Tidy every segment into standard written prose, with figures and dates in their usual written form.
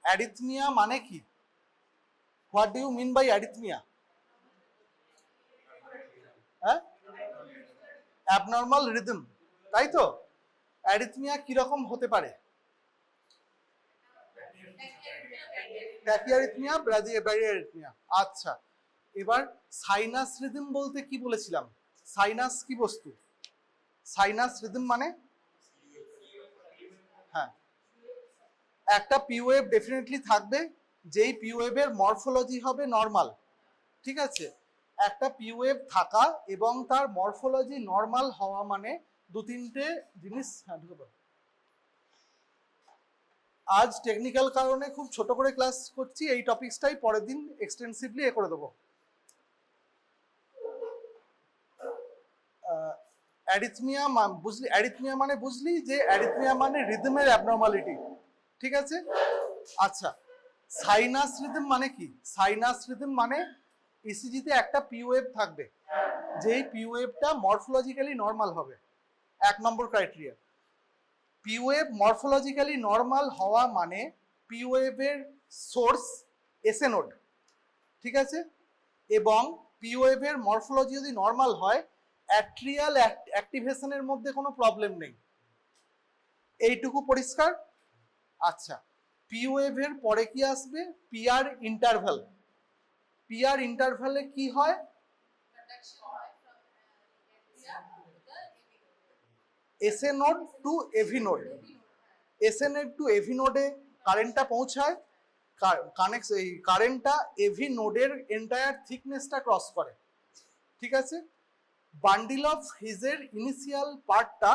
Arrhythmia মানে কি? What do you mean by arrhythmia? হ্যাঁ, অ্যাবনর্মাল রিদম, তাই তো? অ্যারিথমিয়া কিরকম হতে পারে? ট্যাকিয়ারিথমিয়া, ব্র্যাডিয়ারিথমিয়া। আচ্ছা, এবার সাইনাস রিদম বলতে কি বলেছিলাম? সাইনাস কি বস্তু? সাইনাস রিদম মানে, হ্যাঁ, একটা পি ওয়েভ ডেফিনেটলি থাকবে, যেই পি ওয়েভের মরফোলজি হবে নর্মাল। ঠিক আছে, একটা পি ওয়েভ থাকা এবং তার মরফোলজি নর্মাল হওয়া মানে দু তিনটে জিনিস। হ্যাঁ, ঢুকে পড়ো। আজ টেকনিক্যাল কারণে খুব ছোট করে ক্লাস করছি, এই টপিকসটাই পরের দিন এক্সটেন্সিভলি করে দেবো। অ্যারিথমিয়া বুঝলি? অ্যারিথমিয়া মানে বুঝলি যে অ্যারিথমিয়া মানে রিদমের অ্যাবনর্মালিটি। ঠিক আছে, আচ্ছা, সাইনাস রিদম মানে কি? সাইনাস রিদম মানে ইসিজিতে একটা পি ওয়েভ থাকবে, যেই পি ওয়েভটা মরফোলজিক্যালি নর্মাল হবে। 1 number criteria. P wave morphologically normal হওয়া মানে পি ওয়েভের সোর্স এসএ নোড। ঠিক আছে, এবং পি ওয়েভের মরফোলজি যদি নর্মাল হয়, অ্যাট্রিয়াল অ্যাক্টিভেশনের মধ্যে কোনো প্রবলেম নেই। এইটুকু পরিষ্কার? আচ্ছা, পি ওয়েভের পরে কি আসবে? PR interval. পিআর ইন্টারভ্যালে কি হয়? SA node to AV node. SA node to AV নোডে কারেন্টটা পৌঁছায়, এই কারেন্টটা এভি নোডের এন্টায়ার থিকনেসটা ক্রস করে। ঠিক আছে, বান্ডিল অফ হিজের ইনিশিয়াল পার্টটা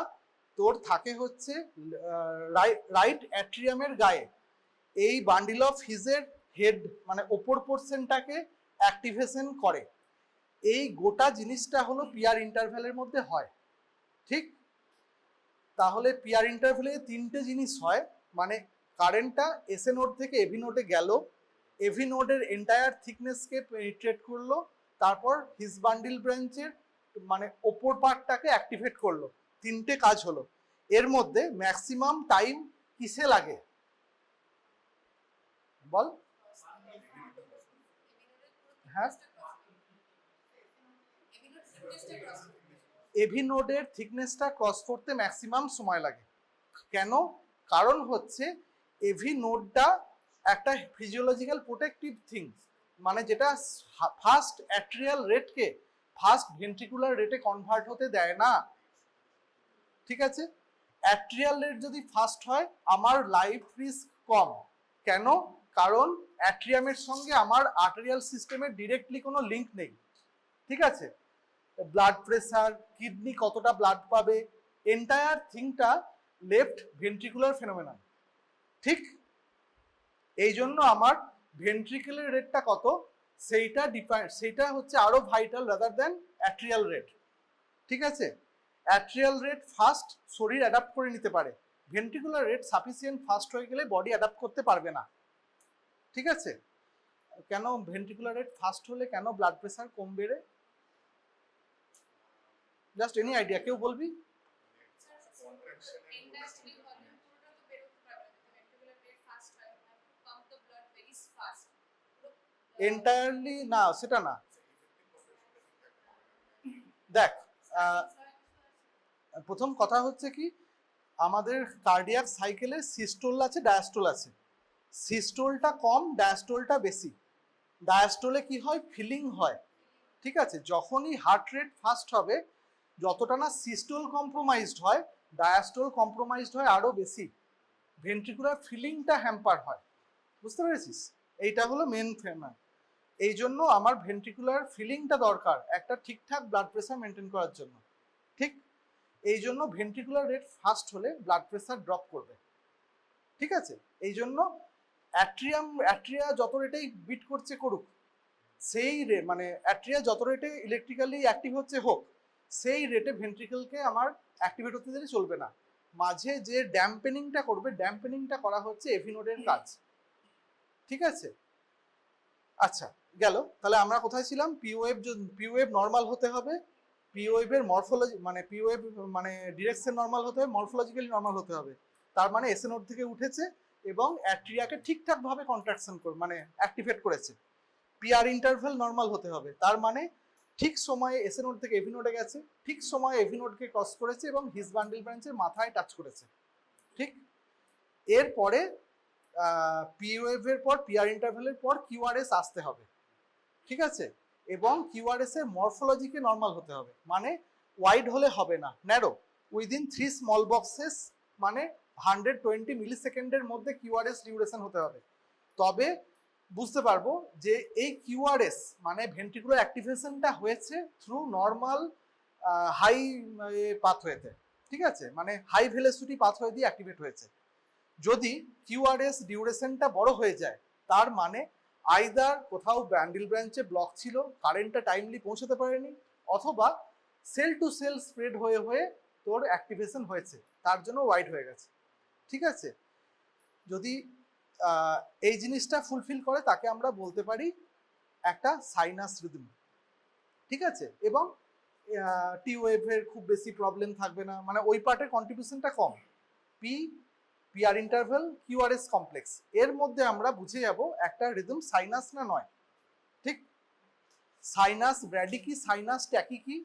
তোর থাকে হচ্ছে রাইট অ্যাট্রিয়ামের গায়ে। এই বান্ডিল অফ হিজের হেড মানে ওপর পোর্শনটাকে অ্যাক্টিভেশন করে। এই গোটা জিনিসটা হলো পিআর ইন্টারভ্যালের মধ্যে হয়। ঠিক, তাহলে পিআর ইন্টারভ্যালে তিনটে জিনিস হয়, মানে কারেন্টটা এসএ নোড থেকে এভি নোডে গেল, এভি নোডের এন্টায়ার থিকনেসকে পেনিট্রেট করলো, তারপর হিজ বান্ডিল ব্রাঞ্চের মানে ওপর পার্টটাকে অ্যাক্টিভেট করলো। তিনটে কাজ হলো। এর মধ্যে ম্যাক্সিমাম টাইম কিসে লাগে বল? হ্যাঁ, এভি নোডের থিকনেসটা ক্রস করতে ম্যাক্সিমাম সময় লাগে। কেন? কারণ হচ্ছে এভি নোডটা একটা ফিজিওলজিক্যাল প্রোটেক্টিভ থিংস, মানে যেটা ফার্স্ট অ্যাট্রিয়াল রেটকে ফার্স্ট ভেন্ট্রিকুলার রেটে কনভার্ট হতে দেয় না। ঠিক আছে, অ্যাট্রিয়াল রেট যদি ফার্স্ট হয় আমার লাইফ রিস্ক কম। কেন? কারণ অ্যাট্রিয়ামের সঙ্গে আমার আর্টেরিয়াল সিস্টেমের ডিরেক্টলি কোনো লিঙ্ক নেই। ঠিক আছে, ব্লাড প্রেসার, কিডনি কতটা ব্লাড পাবে, এন্টায়ার থিংটা লেফট ভেন্ট্রিকুলার ফেনোমেনন। ঠিক, এই জন্য আমার ভেন্ট্রিকুলার রেটটা কত সেইটা হচ্ছে আরো vital rather than atrial rate. ঠিক আছে, অ্যাট্রিয়াল রেট ফাস্ট শরীর অ্যাডাপ্ট করে নিতে পারে, ভেন্ট্রিকুলার রেট সাফিসিয়েন্ট ফাস্ট হয়ে গেলে বডি অ্যাডাপ্ট করতে পারবে না। ঠিক আছে, কেন ভেন্ট্রিকুলার রেট ফাস্ট হলে কেন ব্লাড প্রেসার কম বেড়ে? জাস্ট এনি আইডিয়া, কেউ বলবি? এন্টায়ারলি না, সেটা না। দেখ, প্রথম কথা হচ্ছে কি, আমাদের কার্ডিয়াক সাইকেলে সিস্টোল আছে, ডায়াস্টোল আছে। সিস্টোলটা কম, ডায়াস্টোলটা বেশি। ডায়াস্টোলে কি হয়? ফিলিং হয়। ঠিক আছে, যখনই হার্ট রেট ফাস্ট হবে, যতটা না সিস্টোল কম্প্রোমাইজড হয়, ডায়াস্টোল কম্প্রোমাইজড হয় আরো বেশি, ভেন্ট্রিকুলার ফিলিংটা হ্যাম্পার হয়। বুঝতে পেরেছিস? এইটা হলো মেন ফেমার। এই জন্য আমার ভেন্ট্রিকুলার ফিলিংটা দরকার একটা ঠিকঠাক ব্লাড প্রেসার মেনটেন করার জন্য। ঠিক, এই জন্য ভেন্ট্রিকুলার রেট ফাস্ট হলে ব্লাড প্রেসার ড্রপ করবে। ঠিক আছে, এই জন্য অ্যাট্রিয়া যত রেটেই বিট করছে করুক, সেই মানে অ্যাট্রিয়া যত রেটে ইলেকট্রিক্যালি অ্যাক্টিভ হচ্ছে হোক, সেই রেটে ভেন্ট্রিকেলকে আমার অ্যাক্টিভেট হতে দিলে চলবে না। মাঝে যে ড্যাম্পেনিংটা করবে, ড্যাম্পেনিংটা করা হচ্ছে এভি নোডের কাজ। ঠিক আছে, আচ্ছা গেল। তাহলে আমরা কোথায় ছিলাম? পি ওয়েভ নর্মাল হতে হবে, পি ওয়েভের মরফোলজি মানে পি ওয়েভ মানে ডিরেকশন নর্মাল হতে হবে, মরফোলজিক্যালি নর্মাল হতে হবে। তার মানে এসএ নোড থেকে উঠেছে এবং অ্যাট্রিয়াকে ঠিকঠাক ভাবে কন্ট্রাকশন করে মানে অ্যাক্টিভেট করেছে। পিআর ইন্টারভেল নর্মাল হতে হবে, তার মানে ঠিক সময়ে এসএ নোড থেকে এভি নোডে গেছে, ঠিক সময়ে এভি নোডকে ক্রস করেছে এবং হিস বান্ডেল ব্রাঞ্চের মাথায় টাচ করেছে। ঠিক, এরপরে পি ওয়েভের পর পিআর ইন্টারভেলের পর কিউআরএস আসতে হবে। ঠিক আছে, এবং কিউআরএস এর মরফোলজিকে নর্মাল হতে হবে, মানে ওয়াইড হলে হবে না, ন্যারো উইদিন 3 স্মল বক্সেস, মানে 120 মিলি সেকেন্ডের মধ্যে কিউআরএস ডিউরেশন হতে হবে। তবে বুঝতে পারবো যে এই কিউআরএস মানে ভেন্ট্রিকুলার অ্যাক্টিভেশনটা হয়েছে থ্রু নর্মাল হাই পাথওয়েতে। ঠিক আছে, মানে হাই ভেলোসিটি পাথওয়ে দিয়ে অ্যাক্টিভেট হয়েছে। যদি কিউআরএস ডিউরেশনটা বড় হয়ে যায়, তার মানে আইদার কোথাও ব্যান্ডেল ব্রাঞ্চে ব্লক ছিল, কারেন্টটা টাইমলি পৌঁছাতে পারেনি, অথবা সেল টু সেল স্প্রেড হয়ে হয়ে তোর অ্যাক্টিভেশন হয়েছে, তার জন্য ওয়াইড হয়ে গেছে। ঠিক আছে, যদি এই জিনিসটা ফুলফিল করে তাকে আমরা বলতে পারি একটা সাইনাস রিদম। ঠিক আছে, এবং টি ওয়েভের খুব বেশি প্রবলেম থাকবে না, মানে ওই পার্টের কন্ট্রিবিউশনটা কম। পিআর ইন্টারভেল কিউআরএস কমপ্লেক্স, এর মধ্যে আমরা বুঝে যাব একটা রিদম সাইনাস না নয়। ঠিক, সাইনাস ব্র্যাডি কি, সাইনাস ট্যাকি কি?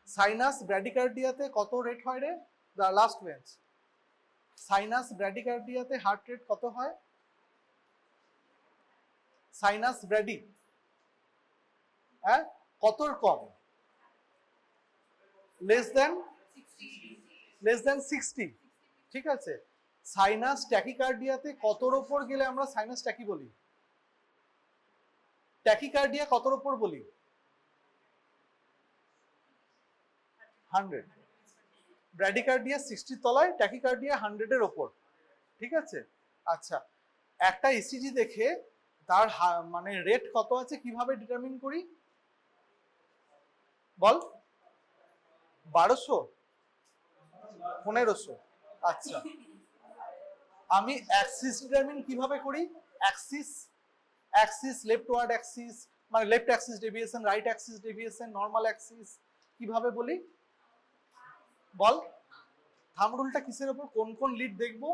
সাইনাস ব্র্যাডিকার্ডিয়াতে কত রেট হয় রে? The last bench. সাইনাস ব্র্যাডিকার্ডিয়াতে হার্ট রেট কত হয়? সাইনাস ব্র্যাডি হ্যাঁ কতর কম? Less than 60। ঠিক আছে, সাইনাস ট্যাকিকার্ডিয়াতে কতর ওপর গেলে আমরা সাইনাস ট্যাকি বলি? ট্যাকিকার্ডিয়া কতর ওপর বলি? 100। ব্র্যাডিকার্ডিয়া 60 তলায়, ট্যাকিকার্ডিয়া 100 এর ওপর। ঠিক আছে, আচ্ছা, একটা ইসিজি দেখে তার মানে রেট কত আছে কিভাবে ডিটারমিন করি বল? 1200, 1500। আচ্ছা, আমি অ্যাক্সিস ডিটারমিন কিভাবে করি? অ্যাক্সিস লেফট ওয়ার্ড অ্যাক্সিস, মানে left Axis deviation, right Axis deviation, normal Axis, কিভাবে বলি বল? থাম্ব রুলটা কিসের উপর, কোন কোন লিড দেখবো?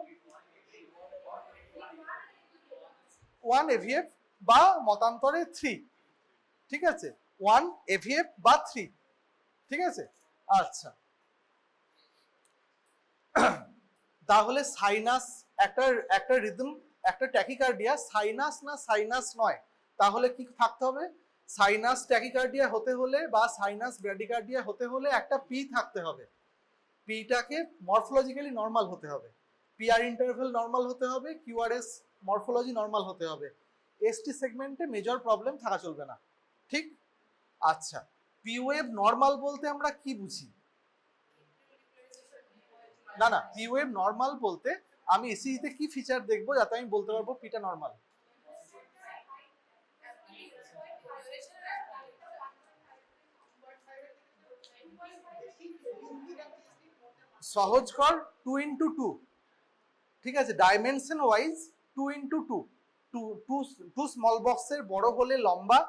1 এভিএফ বা মতান্তরে 3। ঠিক আছে, 1 এভিএফ বা 3। ঠিক আছে, আচ্ছা, তাহলে সাইনাস একটা রিদম, একটা ট্যাকিকার্ডিয়া সাইনাস না সাইনাস নয়, তাহলে কি থাকতে হবে? সাইনাস ট্যাকিকার্ডিয়া হতে হলে বা সাইনাস ব্র্যাডিকার্ডিয়া হতে হলে একটা পি থাকতে হবে। পিটাকে মরফোলজিক্যালি নর্মাল হতে হবে, পিআর ইন্টারভেল নর্মাল হতে হবে, কিউআরএস মরফোলজি নর্মাল হতে হবে, এসটি সেগমেন্টে মেজর প্রবলেম থাকা চলবে না। ঠিক, আচ্ছা, পি ওয়েভ নর্মাল বলতে আমরা কি বুঝি? না না, পি ওয়েভ নর্মাল বলতে আমি ইসিজিতে কি ফিচার দেখবো যাতে আমি বলতে পারবো পিটা নর্মাল? সহজ কর, 2x2। ঠিক আছে, dimension wise 2x2, two small বক্সের বড় হলে লম্বা,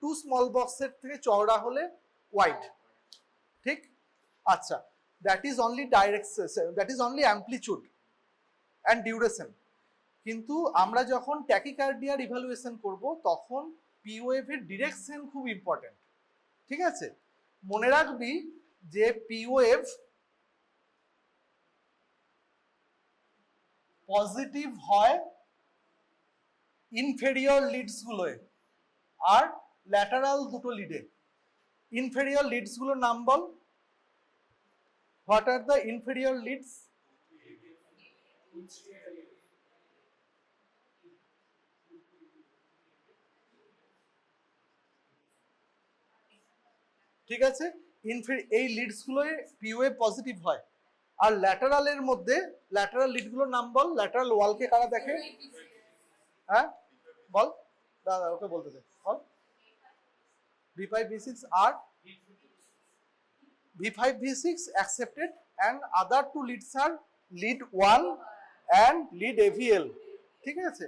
2 স্মল বক্সের থেকে চওড়া হলে ওয়াইড। ঠিক, আচ্ছা, that is only amplitude and duration. কিন্তু আমরা যখন ট্যাকিকার্ডিয়ার ইভ্যালুয়েশন করব তখন পি ওয়েভের ডিরেকশন খুব ইম্পর্টেন্ট। ঠিক আছে, মনে রাখবি যে পি ওয়েভ পজিটিভ হয় ইনফেরিয়র লিডস গুলোয় আর ল্যাটারাল দুটো লিডে। ইনফেরিয়র লিডস গুলোর নাম বল। What are the inferior leads? ঠিক আছে, এই লিডস গুলোয় পি ওয়েভ পজিটিভ হয়। আর ল্যাটারালের মধ্যে ল্যাটারাল লিড গুলোর নাম বল। ল্যাটারাল ওয়ালকে কারা দেখে? হ্যাঁ বল, দাদা ওকে বলতে দে, বল। V5 V6 R V5 V6 accepted and other two leads are lead 1 and lead AVL। ঠিক আছে,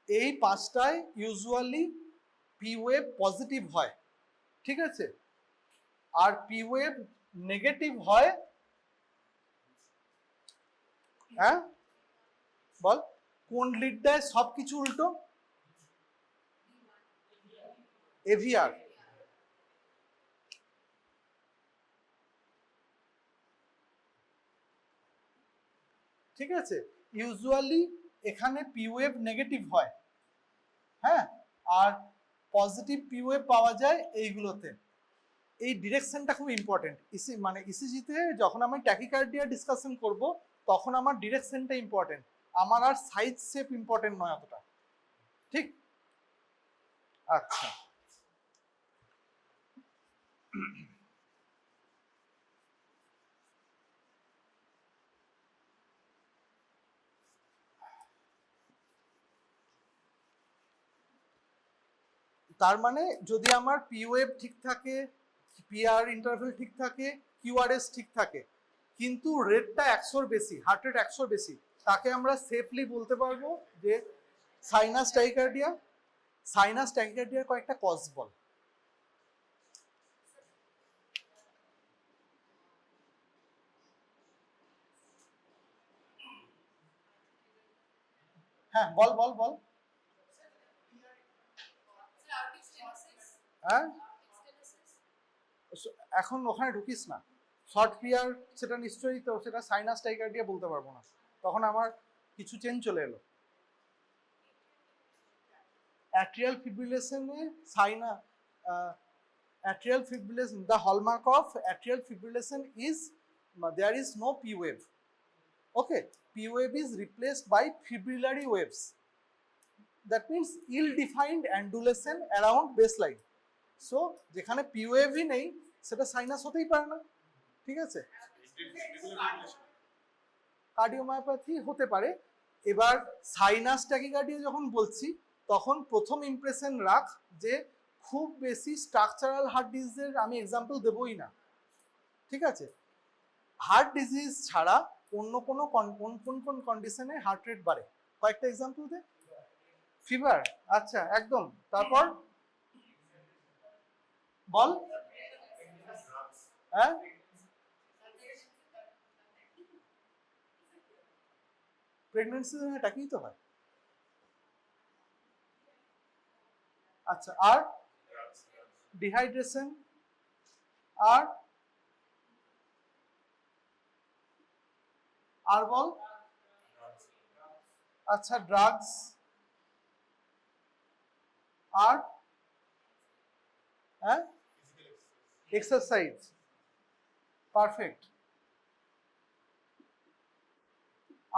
এই পাঁচটায় ইউজুয়ালি পি ওয়েভ পজিটিভ হয়, ঠিক আছে, আর পি ওয়েভ নেগেটিভ হয়, হ্যাঁ বল কোন লিডটায় সবকিছু উল্টো? এভিআর। ঠিক আছে, ইউজুয়ালি এখানে পি ওয়েভ নেগেটিভ হয়, হ্যাঁ, আর পজিটিভ পি ওয়েভ পাওয়া যায় এইগুলোতে। এই ডিরেকশনটা খুব ইম্পর্টেন্ট। মানে ইসিজিতে যখন আমি ট্যাকিকার্ডিয়া ডিসকাশন করব তখন আমার ডিরেকশনটা ইম্পর্টেন্ট, আমার আর সাইজ শেপ ইম্পর্টেন্ট নয় অতটা, ঠিক? আচ্ছা, তার মানে যদি আমার পি ওয়েভ ঠিক থাকে, পিআর ইন্টারভেল ঠিক থাকে, কিউআরএস ঠিক থাকে, কিন্তু রেটটা 100-র বেশি, হার্ট রেট 100-র বেশি, তাকে আমরা সেফলি বলতে পারবো যে সাইনাস ট্যাকিকার্ডিয়া। সাইনাস ট্যাকিকার্ডিয়ার কয়েকটা কজ বল। হ্যাঁ বল বল বল। হ্যাঁ এখন ওখানে ঢুকিস না, শর্ট পিয়ার সেটা নিশ্চয়ই, তো সেটা সাইনাস টাইকার্ডিয়া বলতে পারবো না, তখন আমার কিছু চেঞ্জ চলে এলো। অ্যাট্রিয়াল ফিব্রিলেশনে atrial fibrillation, the hallmark of atrial fibrillation is there is no P wave. Okay, P wave is replaced by fibrillary waves. That means ill-defined undulation around baseline. So যেখানে P wave-ই নেই সেটা sinus হতেই পারে না, ঠিক আছে? Cardiomyopathy হতে পারে। এবার সাইনাস ট্যাকিকার্ডিয়া যখন বলছি তখন প্রথম ইমপ্রেশন রাখ যে খুব বেশি স্ট্রাকচারাল হার্ট ডিজিজের আমি এক্সাম্পল দেবই না, ঠিক আছে? হার্ট ডিজিজ ছাড়া অন্য কোনো কোন কন্ডিশনে হার্ট রেট বাড়ে, কয়েকটা এক্সাম্পল দে। ফিভার, আচ্ছা একদম, তারপর বল। হ্যাঁ প্রেগনেন্সি এটাকেই তো হয়। আচ্ছা, আর ডিহাইড্রেশন, আর বল। আচ্ছা ড্রাগস, আর হ্যাঁ এক্সারসাইজ, পারফেক্ট,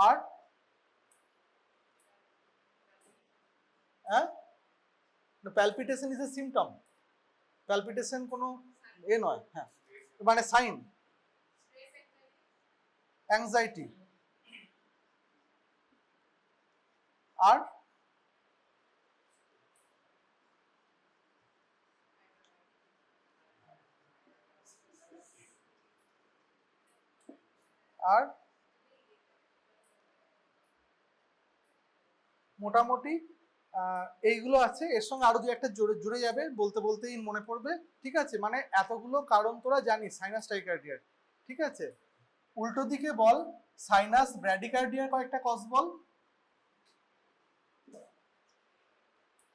আর হ্যাঁ palpitation is a symptom, palpitation কোনো এ নয়, হ্যাঁ মানে সাইন। অ্যাংজাইটি, আর আর মোটামুটি এইগুলো আছে, এর সঙ্গে আরো দু একটা জুড়ে যাবে, বলতে বলতেই মনে পড়বে, ঠিক আছে? মানে এতগুলো কারণ তোরা জানিস সাইনাস টাইকার্ডিয়ার, ঠিক আছে? উল্টো দিকে বল, সাইনাস ব্র্যাডিকার্ডিয়ার কয়েকটা কজ বল।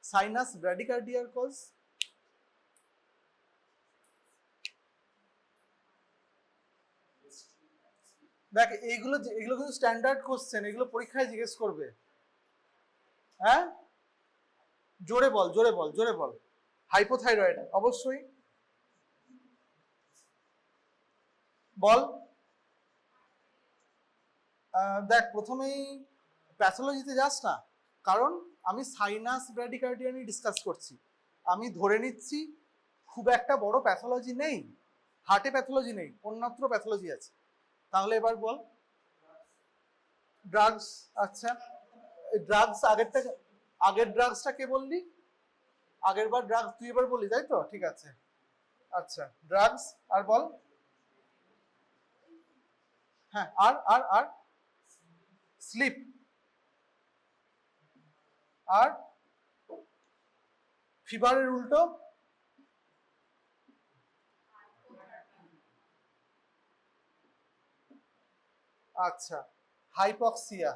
সাইনাস ব্র্যাডিকার্ডিয়ার কজ, দেখ এগুলো কিন্তু স্ট্যান্ডার্ড কোশ্চেন, এগুলো পরীক্ষায় জিজ্ঞেস করবে। হ্যাঁ জোরে বল জোরে বল জোরে বল। হাইপোথাইরয়েড অবশ্যই, বল। দেখ প্রথমেই প্যাথোলজিতে যাস না, কারণ আমি সাইনাস ব্র্যাডিকার্ডিয়া নিয়ে ডিসকাস করছি, আমি ধরে নিচ্ছি খুব একটা বড় প্যাথোলজি নেই, হার্টে প্যাথোলজি নেই, অন্যত্র প্যাথোলজি আছে। তাহলে এবার বল। ড্রাগস, আচ্ছা ড্রাগস আগের ড্রাগসটা কে বললি? আগের বার ড্রাগস তুই এবার বললি তাই তো, ঠিক আছে। আচ্ছা ড্রাগস, আর বল। হ্যাঁ আর স্লিপ, আর ফিভারের উল্টো? আচ্ছা, হাইপক্সিয়া।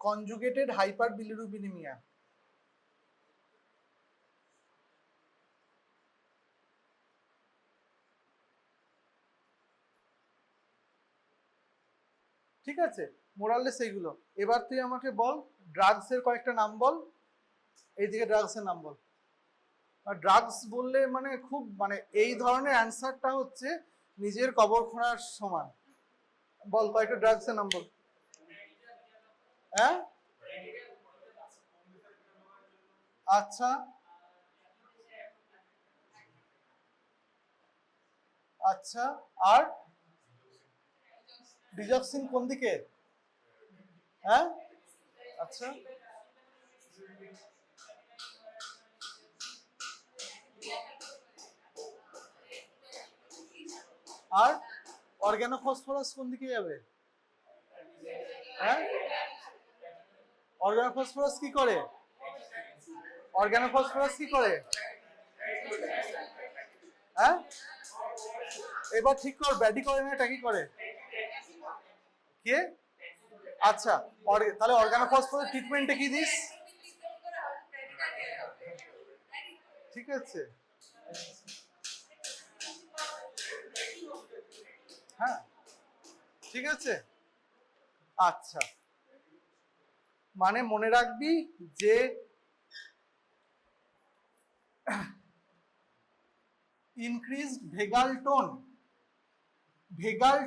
কনজুগেটেড হাইপারবিলিরুবিনিমিয়া। ঠিক আছে, মোরাললেস এইগুলো। এবার তুই আমাকে বল ড্রাগসের কয়েকটা নাম বল, এইদিকে ড্রাগসের নাম বল। আর ড্রাগস বললে মানে খুব মানে এই ধরনের অ্যান্সারটা হচ্ছে নিজের কবর খোঁড়ার সমান। বল কয়েকটা ড্রাগসের নাম বল। হ্যাঁ, আচ্ছা আচ্ছা, আর ডিজক্সিন কোন দিকে? হ্যাঁ, আচ্ছা, আর অর্গানোফসফরাস কোন দিকে যাবে? হ্যাঁ, অর্গানোফসফরাস কি করে? অর্গানোফসফরাস কি করে? হ্যাঁ, এবার ঠিক কর, ব্যাডি করে না এটা কি করে? কে? আচ্ছা, তাহলে অর্গানোফসফরাস ট্রিটমেন্টে কি দিস? ঠিক আছে, হ্যাঁ ঠিক আছে। আচ্ছা, মানে মনে রাখবি যে ইনক্রিজড ভেগাল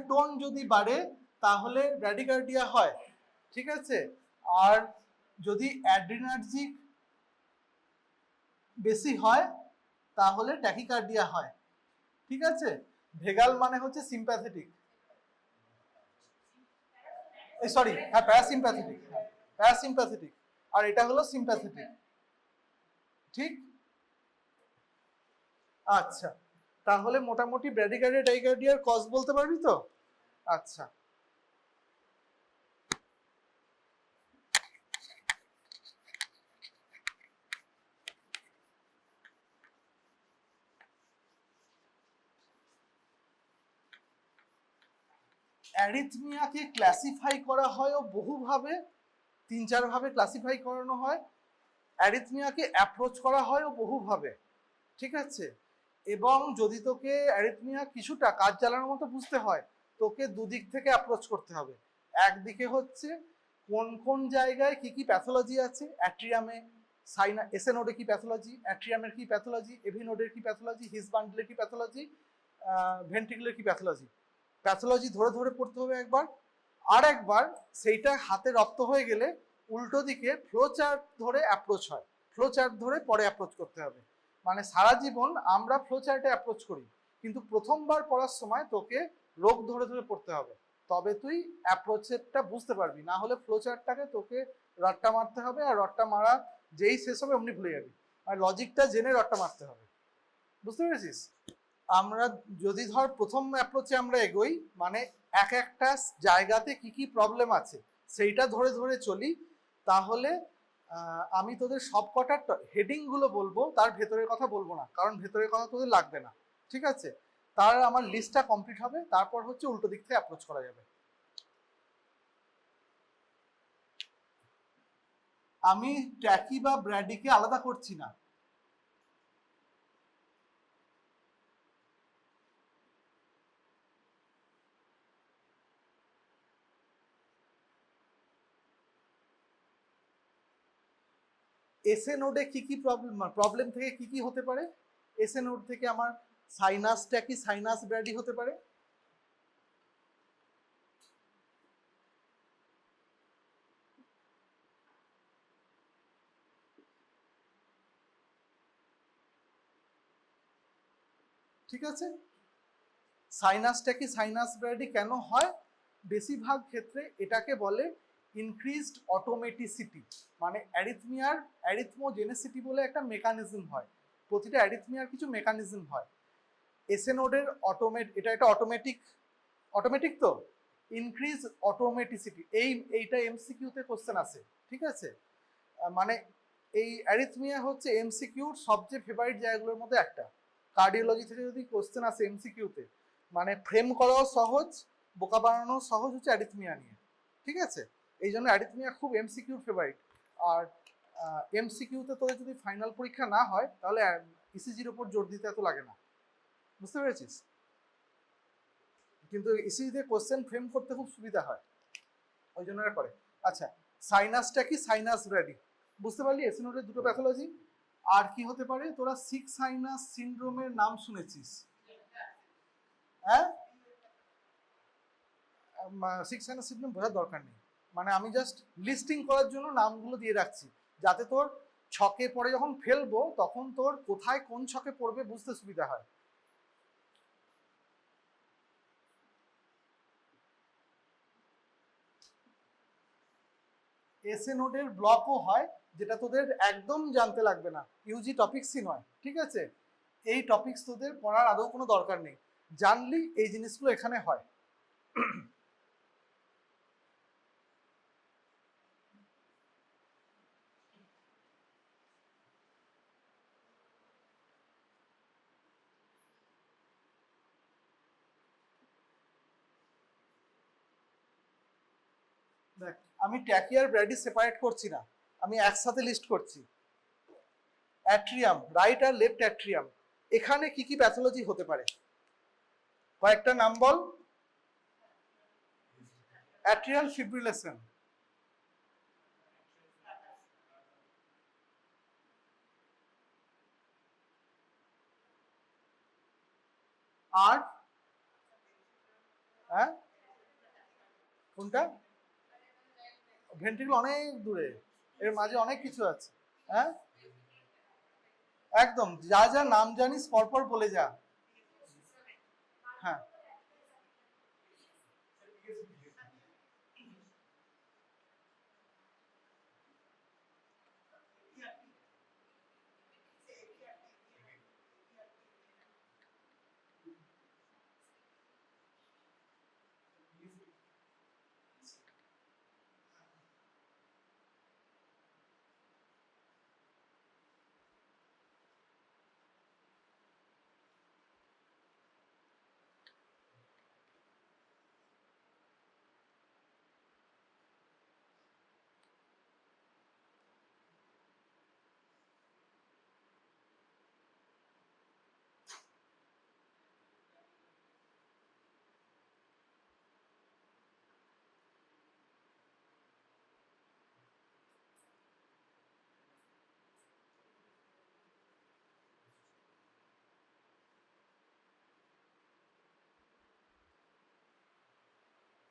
টোন যদি বাড়ে তাহলে ব্র্যাডিকার্ডিয়া হয়। ঠিক আছে, আর যদি অ্যাড্রিনার্জিক বেশি হয় তাহলে ট্যাকিকার্ডিয়া হয়। ঠিক আছে, ভেগাল মানে হচ্ছে সিম্প্যাথেটিক, সরি হ্যাঁ প্যারাসিম্প্যাথেটিক, প্যারাসিম্প্যাথেটিক, আর এটা হলো সিম্প্যাথেটিক। ঠিক, আচ্ছা, তাহলে মোটামুটি ব্র্যাডিকার্ডিয়া টাইকার্ডিয়ার কজ বলতে পারবি তো? আচ্ছা, অ্যারিথমিয়াকে ক্লাসিফাই করা হয় ও বহুভাবে, 3-4 ভাবে ক্লাসিফাই করানো হয়। অ্যারিথমিয়াকে অ্যাপ্রোচ করা হয় ও বহুভাবে। ঠিক আছে, এবং যদি তোকে অ্যারিথমিয়া কিছুটা কাজ চালানোর মতো বুঝতে হয় তোকে দুদিক থেকে অ্যাপ্রোচ করতে হবে। একদিকে হচ্ছে কোন কোন জায়গায় কি কি প্যাথোলজি আছে, অ্যাট্রিয়ামে এসএ নোডে কি প্যাথোলজি, অ্যাট্রিয়ামের কি প্যাথোলজি, এভি নোডের কি প্যাথোলজি, হিস বান্ডলের কি প্যাথোলজি, ভেন্ট্রিকুলার কি প্যাথোলজি, প্যাথোলজি ধরে ধরে পড়তে হবে একবার। আর একবার সেইটা হাতে রপ্ত হয়ে গেলে উল্টো দিকে ফ্লো চার্ট ধরে অ্যাপ্রোচ হয়, ফ্লো চার্ট ধরে পরে অ্যাপ্রোচ করতে হবে। মানে সারা জীবন আমরা ফ্লো চার্টে অ্যাপ্রোচ করি, কিন্তু প্রথমবার পড়ার সময় তোকে রোগ ধরে ধরে পড়তে হবে, তবে তুই অ্যাপ্রোচেরটা বুঝতে পারবি। না হলে ফ্লো চার্টটাকে তোকে রডটা মারতে হবে, আর রডটা মারা যেই শেষ হবে অমনি ভুলে যাবি, আর লজিকটা জেনে রডটা মারতে হবে। বুঝতে পেরেছিস? আমরা যদি ধর প্রথম অ্যাপ্রোচে আমরা এগোই, মানে এক একটা জায়গাতে কি কি প্রবলেম আছে সেইটা ধরে ধরে চলি, তাহলে আমি তোদের সব কটা হেডিংগুলো বলবো, তার ভেতরের কথা বলবো না, কারণ ভেতরের কথা তোদের লাগবে না। ঠিক আছে, তার আমার লিস্টটা কমপ্লিট হবে, তারপর হচ্ছে উল্টো দিক থেকে অ্যাপ্রোচ করা যাবে। আমি ট্যাকি বা ব্র্যাডিকে আলাদা করছি না। এসএ নোডে কি কি প্রবলেম থেকে কি কি হতে পারে? এসএ নোড থেকে আমার সাইনাস ট্যাকি, সাইনাস ব্র্যাডি হতে পারে। ঠিক আছে, সাইনাসটা কি সাইনাস ব্র্যাডি কেন হয়? বেশিরভাগ ক্ষেত্রে এটাকে বলে ইনক্রিজড অটোমেটিসিটি, মানে অ্যারিথমিয়ার অ্যারিথমোজেনেসিটি বলে একটা মেকানিজম হয়। প্রতিটা অ্যারিথমিয়ার কিছু মেকানিজম হয়। এসএ নোডের এটা একটা অটোমেটিক তো ইনক্রিজ অটোমেটিসিটি, এইটা এমসিকিউতে কোশ্চেন আছে, ঠিক আছে? মানে এই অ্যারিথমিয়া হচ্ছে এমসিকিউর সবচেয়ে ফেভারিট জায়গাগুলোর মধ্যে একটা। কার্ডিওলজি থেকে যদি কোশ্চেন আসে এমসিকিউতে, মানে ফ্রেম করাও সহজ, বোকা বানানো সহজ হচ্ছে অ্যারিথমিয়া নিয়ে, ঠিক আছে? এই জন্য অ্যারিথমিয়া খুব এমসিকিউর ফেভারিট। আর এমসিকিউতে তোদের যদি ফাইনাল পরীক্ষা না হয় তাহলে ইসিজির ওপর জোর দিতে এত লাগে না, বুঝতে পেরেছিস? কিন্তু ইসিজিতে কোশ্চেন ফ্রেম করতে খুব সুবিধা হয়, ওই জন্য এরা করে। আচ্ছা, সাইনাসটা কি? সাইনাস ব্র্যাডি বুঝতে পারলি? এসএ নোডের দুটো প্যাথোলজি। আর কি হতে পারে? তোরা সিক্স সাইনাস সিনড্রোমের নাম শুনেছিস? হ্যাঁ, সিক্স সাইনাস সিনড্রোম বোঝার দরকার নেই, মানে আমি জাস্ট লিস্টিং করার জন্য নামগুলো দিয়ে রাখছি, যাতে তোর ছকে পড়ে যখন ফেলবো তখন তোর কোথায় কোন ছকে পড়বে বুঝতে সুবিধা হয়। এসএ নোডের ব্লকও হয়, যেটা তোদের একদম জানতে লাগবে না, ইউজি টপিক্সই নয়, ঠিক আছে? এই টপিকস তোদের পড়ার আদৌ কোনো দরকার নেই, জানলি এই জিনিসগুলো এখানে হয়। দেখ, আমি ট্যাকিয়ার ব্র্যাডি সেপারেট করছি না, আমি একসাথে লিস্ট করছি। অ্যাট্রিয়াম, রাইট আর লেফট অ্যাট্রিয়াম, এখানে কি কি প্যাথোলজি হতে পারে? কয়েকটা নাম বল। অ্যাট্রিয়াল ফিব্রিলেশন, আর হ্যাঁ কোনটা? ভেন্ট্রিকল অনেক দূরে, এর মাঝে অনেক কিছু আছে। হ্যাঁ, একদম যা যা নাম জানিস পরপর বলে যা। হ্যাঁ,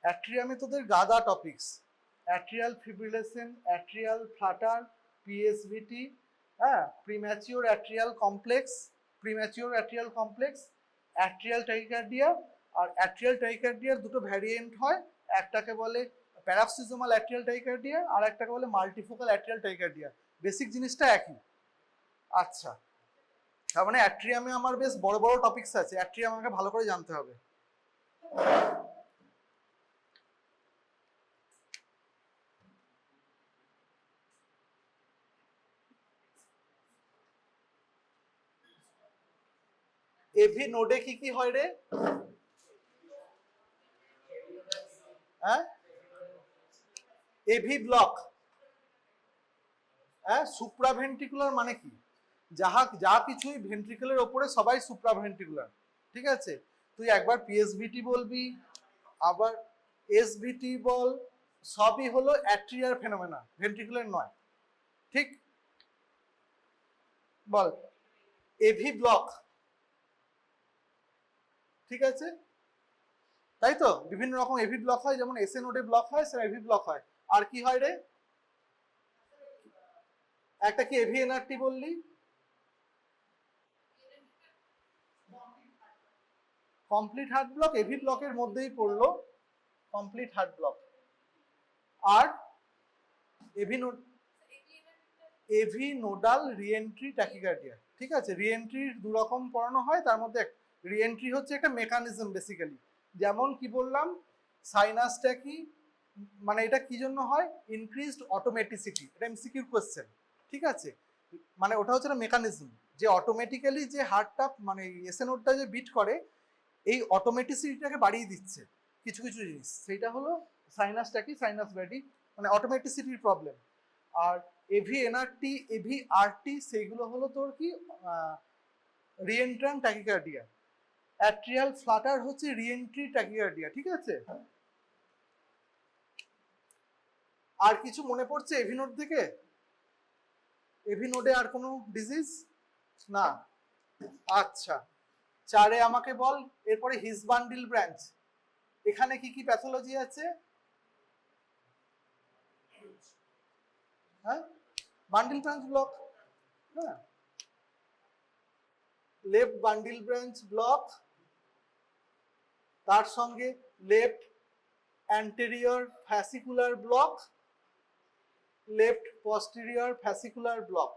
অ্যাট্রিয়ামে তোদের গাদা topics, atrial fibrillation, atrial flutter, PSVT, হ্যাঁ, premature atrial complex, atrial tachycardia. আর অ্যাট্রিয়াল টাইকার্ডিয়ার দুটো ভ্যারিয়েন্ট হয়, একটাকে বলে প্যারাক্সিজোমাল অ্যাট্রিয়াল টাইকার্ডিয়া, আর একটাকে বলে মাল্টিফোকাল অ্যাট্রিয়াল টাইকার্ডিয়া। বেসিক জিনিসটা একই। আচ্ছা, তার মানে অ্যাট্রিয়ামে আমার বেশ বড় বড় টপিকস আছে, অ্যাট্রিয়াম আমাকে ভালো করে জানতে হবে। এভি নোডে কি কি হয় রে? হ্যাঁ, এভি ব্লক। হ্যাঁ, সুপ্রাভেন্ট্রিকুলার মানে কি? যা কিছুই ভেন্ট্রিকেলের ওপরে সবাই সুপ্রাভেন্ট্রিকুলার, ঠিক আছে? তুই একবার পিএসভিটি বলবি, আবার এসভিটি বল, সবই হলো অ্যাট্রিয়ার ফেনোমেনা, ভেন্ট্রিকুলার নয়, ঠিক? বল এভি ব্লক, ঠিক আছে? তাই তো, বিভিন্ন রকম এভি ব্লক হয়, যেমন এসএ নোডে ব্লক হয়, সেটা এভি ব্লক হয়। আর কি হয় রে? একটা কি এভিএনআরটি বললি? কমপ্লিট হার্ট ব্লক এভি ব্লকের মধ্যেই পড়লো, কমপ্লিট হার্ট ব্লক। আর এভি নোডাল রিএন্ট্রি ট্যাকিকার্ডিয়া, ঠিক আছে, রিএন্ট্রির দু রকম পড়ানো হয়, তার মধ্যে রিএন্ট্রি হচ্ছে একটা মেকানিজম বেসিক্যালি। যেমন কি বললাম, সাইনাসটা কি, মানে এটা কি জন্য হয়, ইনক্রিজড অটোমেটিসিটি, এটা এমসিকিউ কোয়েশ্চেন। ঠিক আছে, মানে ওটা হচ্ছে একটা মেকানিজম যে অটোমেটিক্যালি যে হার্টটা মানে এসএ নোডটা যে বিট করে, এই অটোমেটিসিটিটাকে বাড়িয়ে দিচ্ছে কিছু কিছু জিনিস, সেইটা হলো সাইনাসটা কি, সাইনাস ব্যাডি, মানে অটোমেটিসিটির প্রবলেম। আর এভি এনআরটি, এভি আরটি, সেইগুলো হলো তোর কি রিএন্ট্রান্ট ট্যাকিকার্ডিয়া। অ্যাট্রিয়াল ফ্লাটার হচ্ছে রিএন্ট্রি ট্যাকিকার্ডিয়া। ঠিক আছে, আর কিছু মনে পড়ছে এভি নোড থেকে? এভি নোডে আর কোনো ডিজিজ না? আচ্ছা, 4 আমাকে বল এরপরে হিসবান্ডিল ব্রাঞ্চ, এখানে কি কি প্যাথোলজি আছে? হ্যাঁ, বান্ডিল ব্রাঞ্চ ব্লক, হ্যাঁ, লেফট বান্ডিল ব্রাঞ্চ ব্লক, তার সঙ্গে left anterior fascicular block, left posterior fascicular block.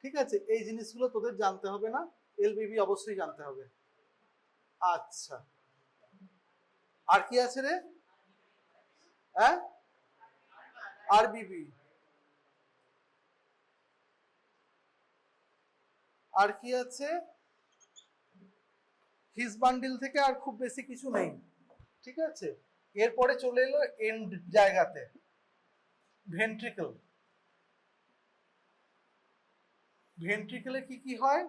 ঠিক আছে, এই জিনিসগুলো তোদের জানতে হবে না, এলবিবি অবশ্যই জানতে হবে। আচ্ছা, আর কি আছে রে? হ্যাঁ, আরবিবি, আর কি আছে? হিসবান্ডিল থেকে আর খুব বেশি কিছু নেই। ঠিক আছে, এরপরে চলে এলো এন্ড জায়গাতে, ভেন্ট্রিকল। ভেন্ট্রিকলে কি কি হয়?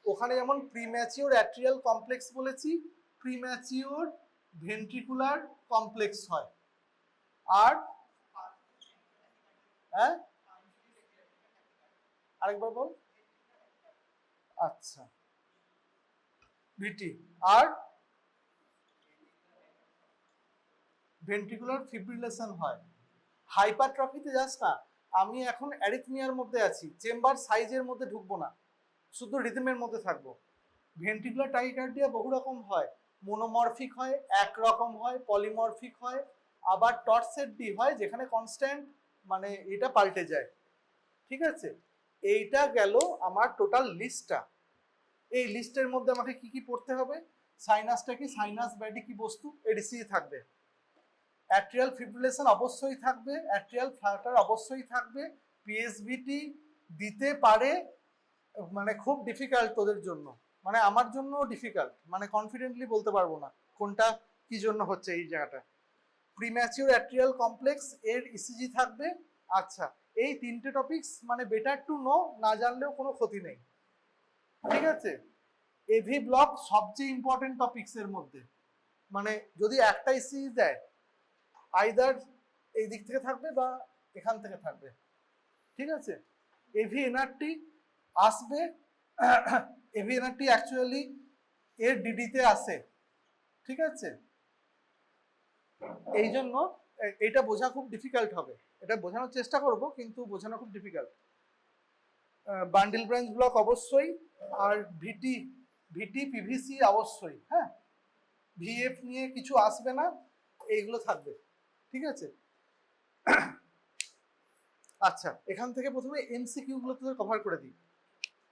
ওখানে যেমন প্রিম্যাচিওর অ্যাট্রিয়াল কমপ্লেক্স বলেছি, প্রিম্যাচিওর ভেন্ট্রিকুলার কমপ্লেক্স হয়। আর হ্যাঁ, আরেকবার বল। আচ্ছা, ভিটি আর ভেন্ট্রিকুলার ফিব্রিলেশন হয়। হাইপারট্রফিতে যাস না, আমি এখন অ্যারিথমিয়ার মধ্যে আছি, চেম্বার সাইজের মধ্যে ঢুকবো না, শুধু রিদমের মধ্যে থাকবো। ভেন্ট্রিকুলার টাইকার্ডিয়া বহু রকম হয়, মোনোমরফিক হয়, একরকম হয়, পলিমরফিক হয়, আবার টর্সেট ডি হয় যেখানে কনস্ট্যান্ট মানে এটা পাল্টে যায়। ঠিক আছে, এইটা গেল আমার টোটাল লিস্টটা। এই লিস্টের মধ্যে আমাকে কি কি পড়তে হবে? সাইনাসটা কি, সাইনাস ব্যাডি কি বস্তু, এডিসি থাকবে, অ্যাট্রিয়াল ফিব্রিলেশন অবশ্যই থাকবে, অ্যাট্রিয়াল ফ্লাটার অবশ্যই থাকবে, পিএসবিটি দিতে পারে, মানে খুব ডিফিকাল্ট তোদের জন্য, মানে আমার জন্য ডিফিকাল্ট, মানে কনফিডেন্টলি বলতে পারবো না কোনটা কি জন্য হচ্ছে এই জায়গাটা। প্রিম্যাচিওর অ্যাট্রিয়াল কমপ্লেক্স এর ইসিজি থাকবে। আচ্ছা, এই 3টে টপিকস মানে বেটার টু নো, না জানলেও কোনো ক্ষতি নেই। ঠিক আছে, এভি ব্লক সবচেয়ে ইম্পর্টেন্ট টপিকস এর মধ্যে, মানে যদি একটা ইসিজি দেয় আইদার এই দিক থেকে থাকবে বা এখান থেকে থাকবে। ঠিক আছে, এভি এনআরটি আসবে, এভি এনআরটি অ্যাকচুয়ালি এর ডিডিতে আসে। ঠিক আছে, এই জন্য এটা বোঝা খুব ডিফিকাল্ট হবে, এটা বোঝানোর চেষ্টা করব কিন্তু বোঝানো খুব ডিফিকাল্ট। বান্ডিল ব্রাঞ্চ ব্লক অবশ্যই, আর ভিটি, ভিটি পিভিসি অবশ্যই, হ্যাঁ, ভিএফ নিয়ে কিছু আসবে না, এইগুলো থাকবে। ঠিক আছে, আচ্ছা, এখান থেকে প্রথমে এমসিকিউ গুলো তোদের কভার করে দিই।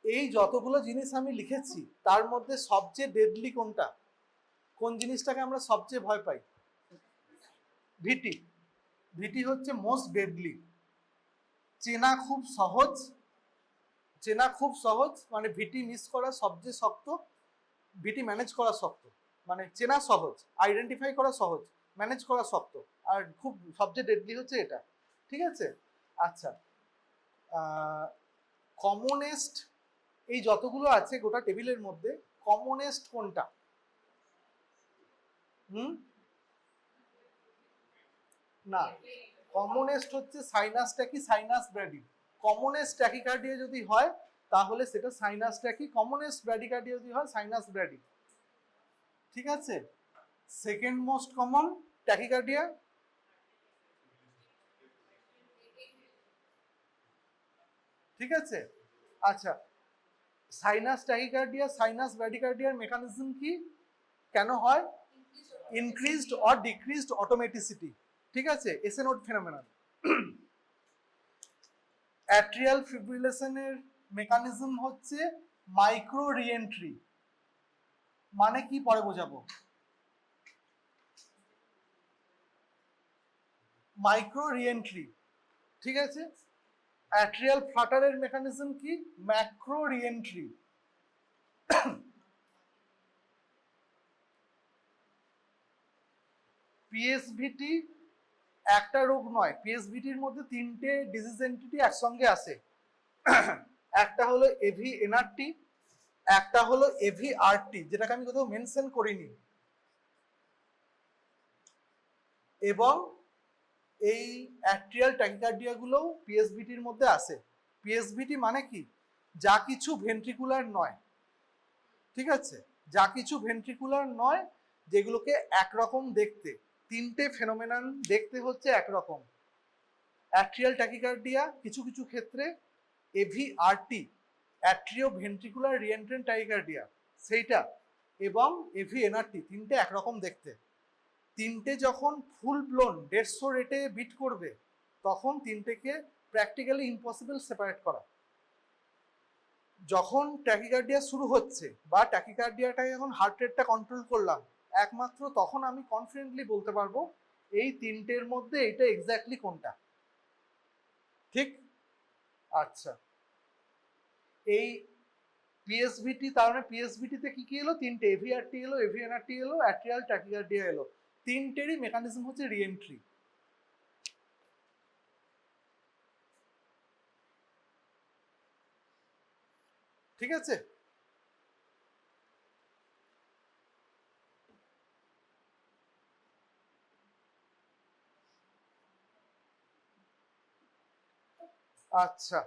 এই যতগুলো জিনিস আমি লিখেছি তার মধ্যে সবচেয়ে ডেডলি কোনটা, কোন জিনিসটাকে আমরা সবচেয়ে ভয় পাই? ভিটি। ভিটি হচ্ছে মোস্ট ডেডলি, চেনা খুব সহজ, চেনা খুব সহজ, মানে ভিটি মিস করা সবচেয়ে শক্ত, ভিটি ম্যানেজ করা শক্ত, মানে চেনা সহজ, আইডেন্টিফাই করা সহজ, ম্যানেজ করা শক্ত, আর খুব সবচেয়ে ডেডলি হচ্ছে এটা। ঠিক আছে, আচ্ছা, কমনেস্ট এই যতগুলো আছে গোটা টেবিলের মধ্যে কমনেস্ট কোনটা? না, কমনেস্ট হচ্ছে sinus techie, sinus Brady. Commonest tachycardia যদি হয় তাহলে সেটা সাইনাস ট্যাকি, কমনেস্ট ব্র্যাডিকার্ডিয়া যদি হয় সাইনাস ব্র্যাডি। ঠিক আছে, সেকেন্ড মোস্ট কমন ট্যাকিকার্ডিয়া, ঠিক আছে। আচ্ছা, সাইনাস ট্যাকিকার্ডিয়া, সাইনাস ব্র্যাডিকার্ডিয়ার মেকানিজম কি, কেন হয়? Increased or decreased automaticity. ঠিক আছে, এসএ নোড ফেনোমেনন। অ্যাট্রিয়াল ফিব্রিলেশনের মেকানিজম হচ্ছে মাইক্রো রিএন্ট্রি মানে কি পরে বোঝাবো। মাইক্রো রিএন্ট্রি, ঠিক আছে। অ্যাট্রিয়াল ফ্লাটারের মেকানিজম কি, ম্যাক্রো রিএন্ট্রি। পিএসভিটি একটা রোগ নয়, পিএসভিটির মধ্যে তিনটে ডিজিজ এন্টিটি একসঙ্গে আসে। একটা হলো এভি এনআরটি, একটা হলো এভি আরটি যেটাকে আমি কোথাও মেনশন করিনি, এবং এই অ্যাট্রিয়াল ট্যাকিকার্ডিয়া গুলোও পিএসভিটির মধ্যে আসে। পিএসভিটি মানে কি, যা কিছু ভেন্ট্রিকুলার নয়, ঠিক আছে, যা কিছু ভেন্ট্রিকুলার নয়, যেগুলোকে একরকম দেখতে, তিনটে ফেনোমেনন দেখতে হচ্ছে একরকম। অ্যাট্রিয়াল ট্যাকিকার্ডিয়া, কিছু কিছু ক্ষেত্রে এভিআরটি, অ্যাট্রিও ভেন্ট্রিকুলার রিএন্ট্রেন্ট ট্যাকিকার্ডিয়া সেইটা, এবং এভিএনআরটি, তিনটে একরকম দেখতে। তিনটে যখন ফুল ব্লোন 150 রেটে বিট করবে তখন তিনটেকে প্র্যাকটিক্যালি ইম্পসিবল সেপারেট করা। যখন ট্যাকিকার্ডিয়া শুরু হচ্ছে বা ট্যাকিকার্ডিয়াটাকে এখন হার্ট রেটটা কন্ট্রোল করলাম, একমাত্র তখন আমি কনফিডেন্টলি বলতে পারবো এই তিনটের মধ্যে এটা এক্স্যাক্টলি কোনটা, ঠিক। আচ্ছা, এই পিএসভিটি, তার মানে পিএসভিটিতে কি কি এলো, তিনটে, এভিআরটি এলো, এভিএনআরটি এলো, অ্যাট্রিয়াল ট্যাকিকার্ডিয়া এলো, তিনটেরই মেকানিজম হচ্ছে রিএন্ট্রি। ঠিক আছে, আচ্ছা,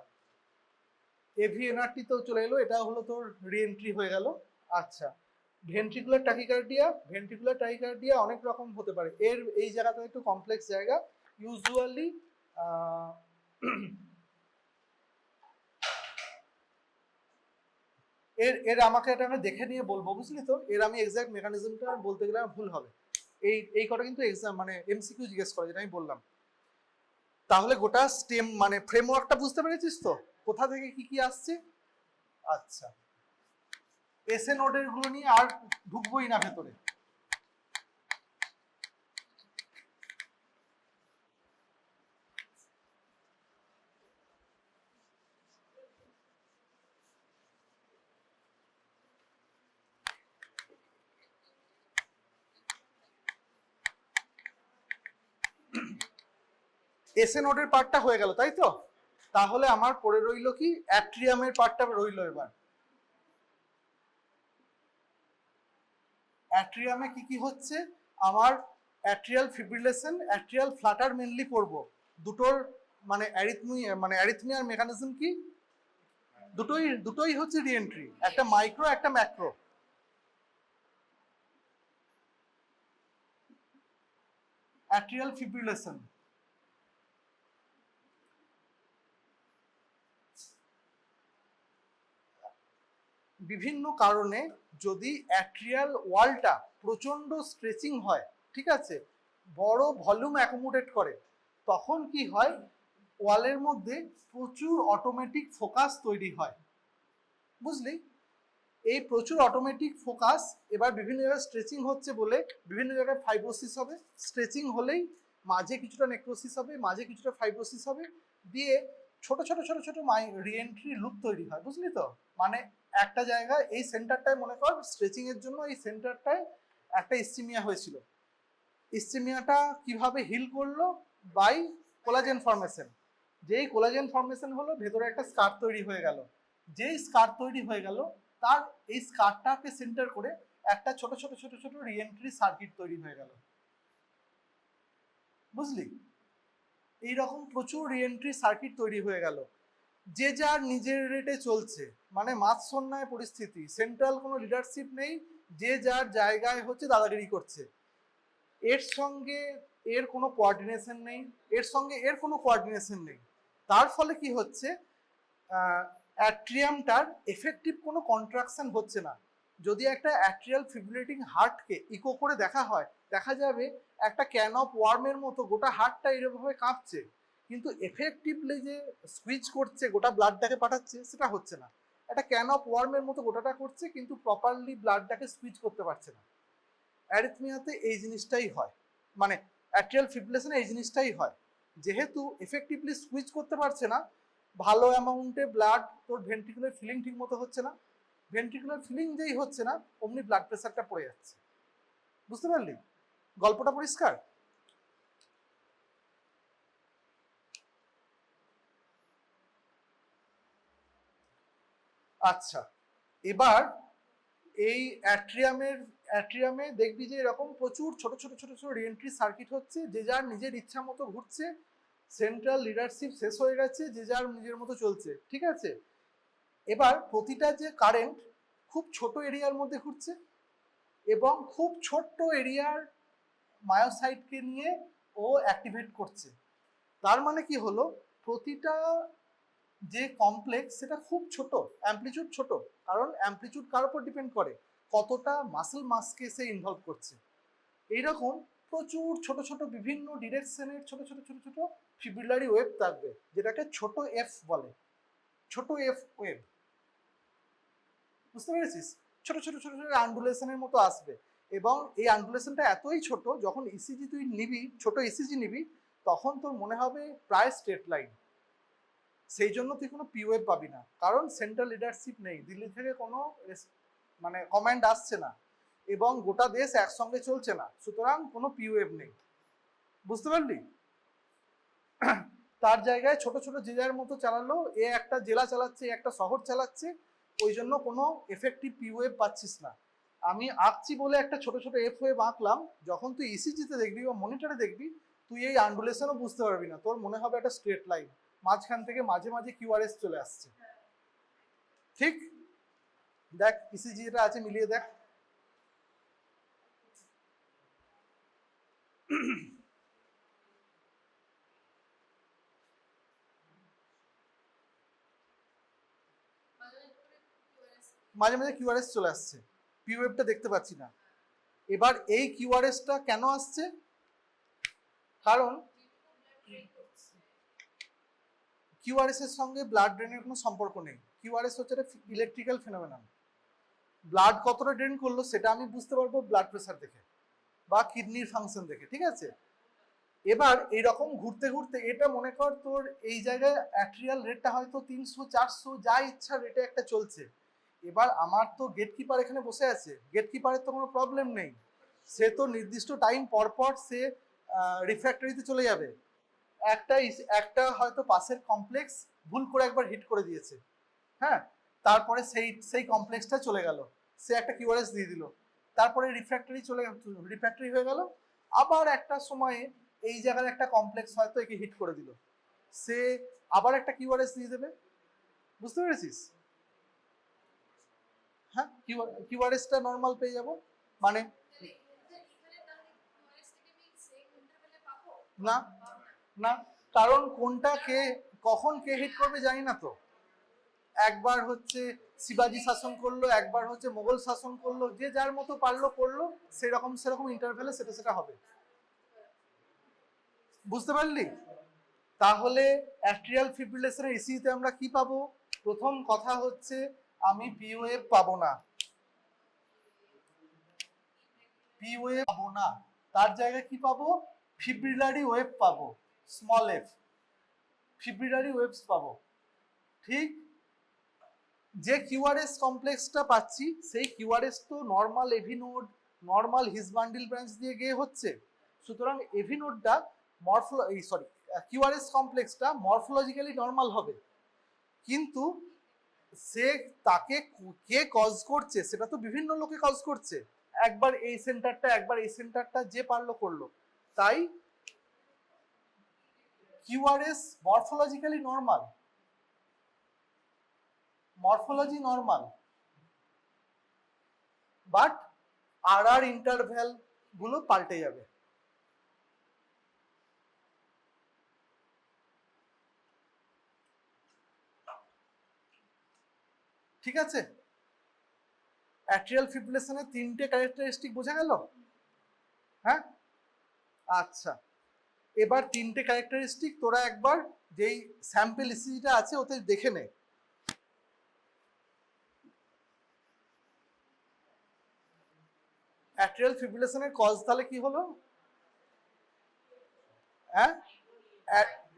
এভিএনআরটি তো চলে এলো, এটা হলো তোর রিএন্ট্রি হয়ে গেল। আচ্ছা, ভেন্ট্রিকুলার ট্যাকিকার্ডিয়া, ভেন্ট্রিকুলার ট্যাকিকার্ডিয়া অনেক রকম হতে পারে, এর এই জায়গাটা একটু কমপ্লেক্স জায়গা। ইউজুয়ালি এর এর আমাকে এটা আমি দেখে নিয়ে বলবো, বুঝলি তো, এর আমি এক্সাক্ট মেকানিজমটা বলতে গেলে আমার ভুল হবে। এই কটা কিন্তু এক্সাম মানে এমসিকিউ জিজ্ঞেস করে, যেটা আমি বললাম। তাহলে গোটা স্টেম মানে ফ্রেমওয়ার্কটা বুঝতে পেরেছিস তো, কোথা থেকে কি কি আসছে। আচ্ছা, এসএ নোডের গুলো নিয়ে আর ঢুকবোই না ভেতরে। এসএ নোডের পার্টটা হয়ে গেল, তাই তো। তাহলে আমার পড়ে রইল কি, অ্যাট্রিয়ামের পার্টটা রইল। এবার অ্যাট্রিয়ামে কি কি হচ্ছে, আমার atrial fibrillation, atrial Flutter mainly পড়ব। দুটোর মানে অ্যারিথমিয়ার মেকানিজম কি, দুটোই হচ্ছে রিএন্ট্রি, একটা মাইক্রো একটা ম্যাক্রো। অ্যাট্রিয়াল ফিব্রিলেশন, বিভিন্ন কারণে যদি অ্যাট্রিয়াল ওয়ালটা প্রচন্ড স্ট্রেচিং হয়, ঠিক আছে, বড় ভলিউম অ্যাকোমোডেট করে, তখন কি হয়, ওয়ালের মধ্যে প্রচুর অটোমেটিক ফোকাস তৈরি হয়, বুঝলি। এই প্রচুর অটোমেটিক ফোকাস এবার বিভিন্ন জায়গায় স্ট্রেচিং হচ্ছে বলে বিভিন্ন জায়গায় ফাইব্রোসিস হবে, স্ট্রেচিং হলেই মাঝে কিছুটা নেক্রোসিস হবে, মাঝে কিছুটা ফাইব্রোসিস হবে, দিয়ে ছোট ছোট ছোট ছোট রিএন্ট্রি লুপ তৈরি হয়, বুঝলি তো। মানে একটা জায়গায় এই সেন্টারটায় মনে কর স্ট্রেচিং এর জন্য এই সেন্টারটায় একটা ইসচিমিয়া হয়েছিল, ইসচিমিয়াটা কিভাবে হিল করলো, বাই কোলাজেন ফর্মেশন। যেই কোলাজেন ফর্মেশন হলো, ভেতরে একটা স্কার তৈরি হয়ে গেল, যেই স্কার তৈরি হয়ে গেল তার এই স্কারটাকে সেন্টার করে একটা ছোট ছোট ছোট ছোট রিএন্ট্রি সার্কিট তৈরি হয়ে গেল, বুঝলি। এইরকম প্রচুর রিএন্ট্রি সার্কিট তৈরি হয়ে গেল, যে যার নিজের রেটে চলছে, মানে মাঝসন্ন্যায় পরিস্থিতি, সেন্ট্রাল কোনো লিডারশিপ নেই, যে যার জায়গায় হচ্ছে দাদাগিরি করছে, এর সঙ্গে এর কোনো কোঅর্ডিনেশন নেই, এর সঙ্গে এর কোনো কোঅর্ডিনেশন নেই। তার ফলে কি হচ্ছে, অ্যাট্রিয়ামটার এফেক্টিভ কোনো কন্ট্রাকশন হচ্ছে না। যদি একটা অ্যাট্রিয়াল ফিব্রিলেটিং হার্টকে ইকো করে দেখা হয়, দেখা যাবে একটা ক্যান অফ ওয়ার্মের মতো গোটা হার্টটা এরকমভাবে কাঁপছে, কিন্তু এফেক্টিভলি যে সুইচ করছে গোটা ব্লাডটাকে পাঠাচ্ছে সেটা হচ্ছে না। একটা ক্যান অফ ওয়ার্মের মতো গোটাটা করছে, কিন্তু প্রপারলি ব্লাডটাকে সুইচ করতে পারছে না। অ্যারিথমিয়াতে এই জিনিসটাই হয়, মানে অ্যাট্রিয়াল ফিব্রিলেশনে এই জিনিসটাই হয়। যেহেতু এফেক্টিভলি সুইচ করতে পারছে না, ভালো অ্যামাউন্টে ব্লাড তোর ভেন্ট্রিকুলার ফিলিং ঠিক মতো হচ্ছে না, ভেন্ট্রিকুলার ফিলিং যেই হচ্ছে না অমনি ব্লাড প্রেশারটা পড়ে যাচ্ছে। বুঝতে পারলি গল্পটা পরিষ্কার? আচ্ছা, এবার এই অ্যাট্রিয়ামে দেখবি যে এরকম প্রচুর ছোট ছোট ছোট ছোট রিএন্ট্রি সার্কিট হচ্ছে, যে যার নিজের ইচ্ছা মতো ঘুরছে, সেন্ট্রাল লিডারশিপ শেষ হয়ে গেছে, যে যার নিজের মতো চলছে, ঠিক আছে। এবার প্রতিটা যে কারেন্ট খুব ছোট এরিয়ার মধ্যে ঘুরছে এবং খুব ছোট্ট এরিয়ার মায়োসাইটকে নিয়ে ও অ্যাক্টিভেট করছে। তার মানে কি হলো, প্রতিটা যে কমপ্লেক্স সেটা খুব ছোট, অ্যাম্পলিটিউড ছোট, কারণ অ্যাম্পলিটিউড কার উপর ডিপেন্ড করে, কতটা মাসল মাসকে সে ইনভলভ করছে। এইরকম প্রচুর ছোট ছোট বিভিন্ন ডিরেকশনের ছোট ছোট ছোট ছোট ফিব্রিলারি ওয়েভ থাকবে, যেটাকে ছোট এফ বলে, ছোট এফ ওয়েভ। বুঝতে পেরেছিস? ছোট ছোট ছোট ছোট আন্ডুলেশনের মতো আসবে, এবং এই আন্ডুলেশনটা এতই ছোট, যখন ইসিজি তুই নিবি, ছোট ইসিজি নিবি, তখন তোর মনে হবে প্রায় স্ট্রেট লাইন। সেই জন্য তুই কোনো পি ওয়েভ পাবি না, কারণ সেন্ট্রাল লিডারশিপ নেই, দিল্লি থেকে কোনো মানে কমান্ড আসছে না, এবং গোটা দেশ একসঙ্গে চলছে না, সুতরাং কোনো পি ওয়েভ নেই। বুঝতে পারলি? তার জায়গায় ছোট ছোট যে যার মতো চালালো, এ একটা জেলা চালাচ্ছে, একটা শহর চালাচ্ছে, ওই জন্য কোনো এফেক্টিভ পি ওয়েভ পাচ্ছিস না। আমি আঁকছি বলে একটা ছোট ছোট এফ ওয়েভ আঁকলাম, যখন তুই ইসিজিতে দেখবি বা মনিটরে দেখবি, তুই এই আন্ডুলেশনও বুঝতে পারবি না, তোর মনে হবে একটা স্ট্রেট লাইন, মাঝখান থেকে মাঝে মাঝে কিউআরএস চলে আসছে। ঠিক? দেখ ইসিজি এটা আছে, মিলিয়ে দেখ। মাঝে মাঝে কিউআরএস চলে আসছে, পি ওয়েভটা দেখতে পাচ্ছি না। এবার এই কিউআরএসটা কেন আসছে? কারণ কিউআরএস এর সঙ্গে ব্লাড ড্রেনের কোনো সম্পর্ক নেই। কিউআরএস হচ্ছে একটা ইলেকট্রিক্যাল ফেনোমেনন। ব্লাড কতটা ড্রেন করলো সেটা আমি বুঝতে পারবো ব্লাড প্রেশার দেখে বা কিডনির ফাংশন দেখে, ঠিক আছে। এবার এইরকম ঘুরতে ঘুরতে এটা মনে কর তোর এই জায়গায় অ্যাট্রিয়াল রেটটা হয়তো 300 400 যা ইচ্ছা রেটে একটা চলছে। এবার আমার তো গেটকিপার এখানে বসে আছে, গেটকিপারের তো কোনো প্রবলেম নেই, সে তো নির্দিষ্ট টাইম পর পর সে রিফ্র্যাক্টরিতে চলে যাবে। একটা হয়তো পাশের কমপ্লেক্স ভুল করে একবার হিট করে দিয়েছে, হ্যাঁ, তারপরে সেই কমপ্লেক্সটা চলে গেল, সে একটা কিউআরএস দিয়ে দিল, তারপরে রিফ্র্যাক্টরি হয়ে গেল, আবার একটা সময়ে এই জায়গার একটা কমপ্লেক্স হয়তো একে হিট করে দিল, সে আবার একটা কিউআরএস দিয়ে দেবে। বুঝতে পেরেছিস? হ্যাঁ, কিউআরএসটা নর্মাল পেয়ে যাব, মানে না না, কারণ কোনটা কে কখন কে হিট করবে জানি না তো। একবার হচ্ছে শিবাজি শাসন করলো, একবার হচ্ছে মোগল শাসন করলো, যে যার মতো পারলো করলো, সেরকম ইন্টারভেলে সেটা সেটা হবে। বুঝতে পারলি? তাহলে অ্যাট্রিয়াল ফিব্রিলেশনের ইসিতে আমরা কি পাবো? প্রথম কথা হচ্ছে আমি পি ওয়েভ পাবো না, পি ওয়েভ পাবো না, তার জায়গায় কি পাবো? ফিব্রিলারি ওয়েভ পাবো, স্মল এফ, ফিব্রিলারি ওয়েভস পাবো। ঠিক? যে কিউআরএস কমপ্লেক্সটা পাচ্ছি সেই কিউআরএস তো নর্মাল এভি নোড, নর্মাল হিস বান্ডিল ব্রাঞ্চ দিয়ে গিয়ে হচ্ছে, সুতরাং এভি নোডটা কিউআরএস কমপ্লেক্সটা মরফোলজিক্যালি নর্মাল হবে, কিন্তু সে তাকে কে কজ করছে সেটা তো বিভিন্ন লোকে কজ করছে, একবার এই সেন্টারটা একবার এই সেন্টারটা, যে পারলো করলো, তাই QRS morphologically normal, morphology normal, but R interval গুলো পাল্টে যাবে। ঠিক আছে? অ্যাট্রিয়াল ফিব্রিলেশনের তিনটে ক্যারেক্টারিস্টিক বোঝা গেল? হ্যাঁ, আচ্ছা, এবার তিনটে ক্যারেক্টারিস্টিক তোরা একবার যেই স্যাম্পল ইসিজিটা আছে ওতে দেখে নে। অ্যাট্রিয়াল ফিব্রিলেশনের কজ তাহলে কি হলো? হ্যাঁ,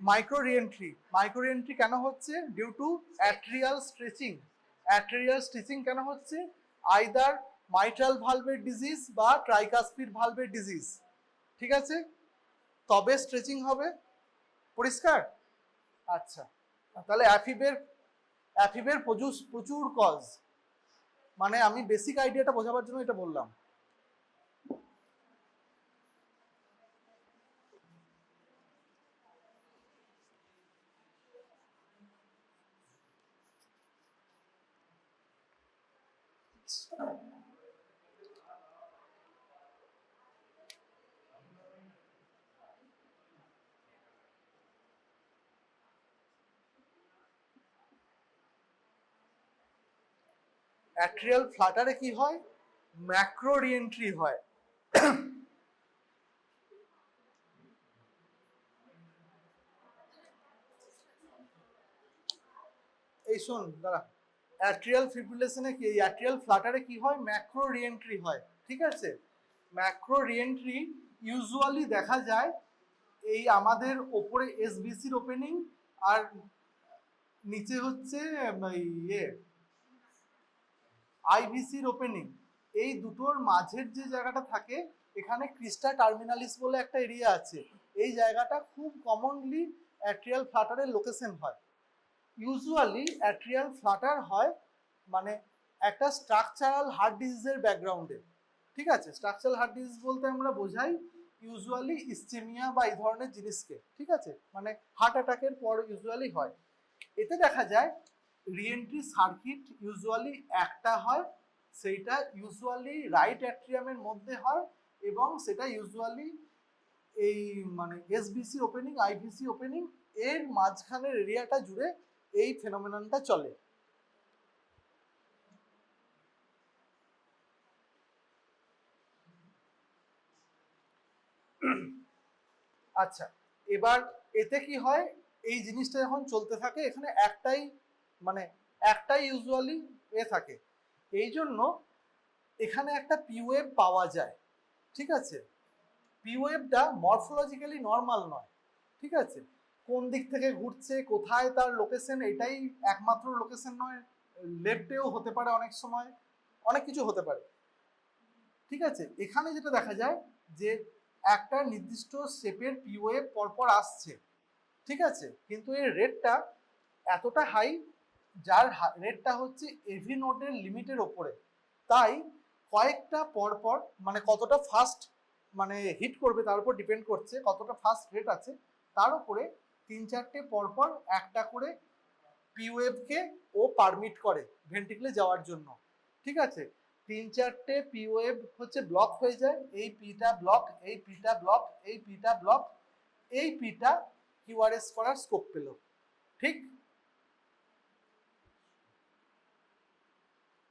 মাইক্রো রিএন্ট্রি। মাইক্রো রিএন্ট্রি কেন হচ্ছে? Due to atrial stretching. Atrial stretching কেন হচ্ছে? আইদার মাইট্রাল ভালভের ডিজিজ বা ট্রাইকাসপিড ভালভের ডিজিজ, ঠিক আছে, তবে স্ট্রেচিং হবে। পরিষ্কার? আচ্ছা, তাহলে অ্যাফিবের প্রচুর কজ, মানে আমি বেসিক আইডিয়াটা বোঝাবার জন্য এটা বললাম। অ্যাট্রিয়াল ফ্লাটারে কি হয়? ম্যাক্রো রিএন্ট্রি হয়। এই শোন দাঁড়া, অ্যাট্রিয়াল ফিব্রিলেশনে কি, অ্যাট্রিয়াল ফ্লাটারে কি হয়? ম্যাক্রো রিএন্ট্রি হয়, ঠিক আছে। ম্যাক্রো রিএন্ট্রি ইউজুয়ালি দেখা যায় এই আমাদের ওপরে এসবিসির ওপেনিং আর নিচে হচ্ছে ইয়ে আইভিসির ওপেনিং, এই দুটোর মাঝের যে জায়গাটা থাকে এখানে ক্রিস্টা টার্মিনালিস বলে একটা এরিয়া আছে। এই জায়গাটা খুব কমনলি অ্যাট্রিয়াল ফ্লাটারের লোকেশন হয়। ইউজুয়ালি অ্যাট্রিয়াল ফ্লাটার হয় মানে একটা স্ট্রাকচারাল হার্ট ডিজিজের ব্যাকগ্রাউন্ডে, ঠিক আছে। স্ট্রাকচারাল হার্ট ডিজিজ বলতে আমরা বোঝাই ইউজুয়ালি ইসচেমিয়া বা এই ধরনের জিনিসকে, ঠিক আছে, মানে হার্ট অ্যাটাকের পর ইউজুয়ালি হয়। এতে দেখা যায় রিএন্ট্রি সার্কিট ইউজুয়ালি একটা হয়, সেইটা ইউজুয়ালি রাইট অ্যাট্রিয়ামের মধ্যে হয় এবং সেটা ইউজুয়ালি এই মানে এসবিসি ওপেনিং আইভিসি ওপেনিং এর মাঝখানের এরিয়াটা জুড়ে এই ফেনোমেননটা চলে। আচ্ছা, এবার এতে কি হয়? এই জিনিসটা যখন চলতে থাকে এখানে একটাই ইউজুয়ালি থাকে, এই জন্য এখানে একটা পিওয়েভ পাওয়া যায়, ঠিক আছে। পিওয়েভটা মরফোলজিক্যালি নর্মাল নয়, ঠিক আছে। কোন দিক থেকে ঘুরছে, কোথায় তার লোকেশন, এটাই একমাত্র লোকেশন নয়, লেফটেও হতে পারে, অনেক সময় অনেক কিছু হতে পারে, ঠিক আছে। এখানে যেটা দেখা যায় যে একটা নির্দিষ্ট শেপের পিওয়েভ পরপর আসছে, ঠিক আছে, কিন্তু এর রেটটা এতটা হাই, যার রেটটা হচ্ছে এভি নোডের লিমিটের ওপরে, তাই কয়েকটা পরপর মানে কতটা ফাস্ট মানে হিট করবে তার উপর ডিপেন্ড করছে, কতটা ফাস্ট রেট আছে তার উপরে 3-4টে পরপর একটা করে পিওয়েভকে ও পারমিট করে ভেন্ট্রিকলে যাওয়ার জন্য, ঠিক আছে। 3-4টে পিওয়েভ হচ্ছে ব্লক হয়ে যায়, এই পিটা ব্লক, এই পিটা ব্লক, এই পিটা ব্লক, এই পিটা কিউআরএস করার স্কোপ পেল, ঠিক।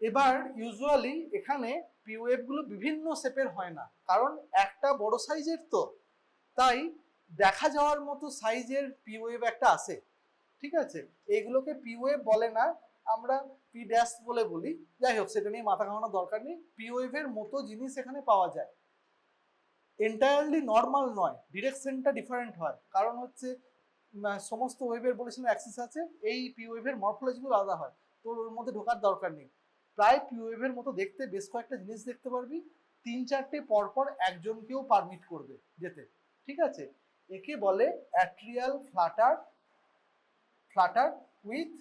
এবার ইউজুয়ালি এখানে পিওয়েভ গুলো বিভিন্ন শেপের হয় না, কারণ একটা বড় সাইজের তো, তাই দেখা যাওয়ার মতো সাইজের পিওয়েভ একটা আছে, ঠিক আছে। এইগুলোকে পিওয়েভ বলে না, আমরা পি ড্যাশ বলে বলি, যাই হোক সেটা নিয়ে মাথা ঘামানোর দরকার নেই। পিওয়েভের মতো জিনিস এখানে পাওয়া যায়, এন্টায়ারলি নর্মাল নয়, ডিরেকশনটা ডিফারেন্ট হয়, কারণ হচ্ছে সমস্ত ওয়েভের বলেছিলাম অ্যাক্সিস আছে, এই পিওয়েভের মরফোলজিগুলো আলাদা হয়, তোর ওর মধ্যে ঢোকার দরকার নেই। প্রায় পিওয়েভের মতো দেখতে বেশ কয়েকটা জিনিস দেখতে পারবি, 3-4টে পরপর একজনকেও পারমিট করবে যেতে, ঠিক আছে। একে বলে অ্যাট্রিয়াল ফ্লাটার উইথ,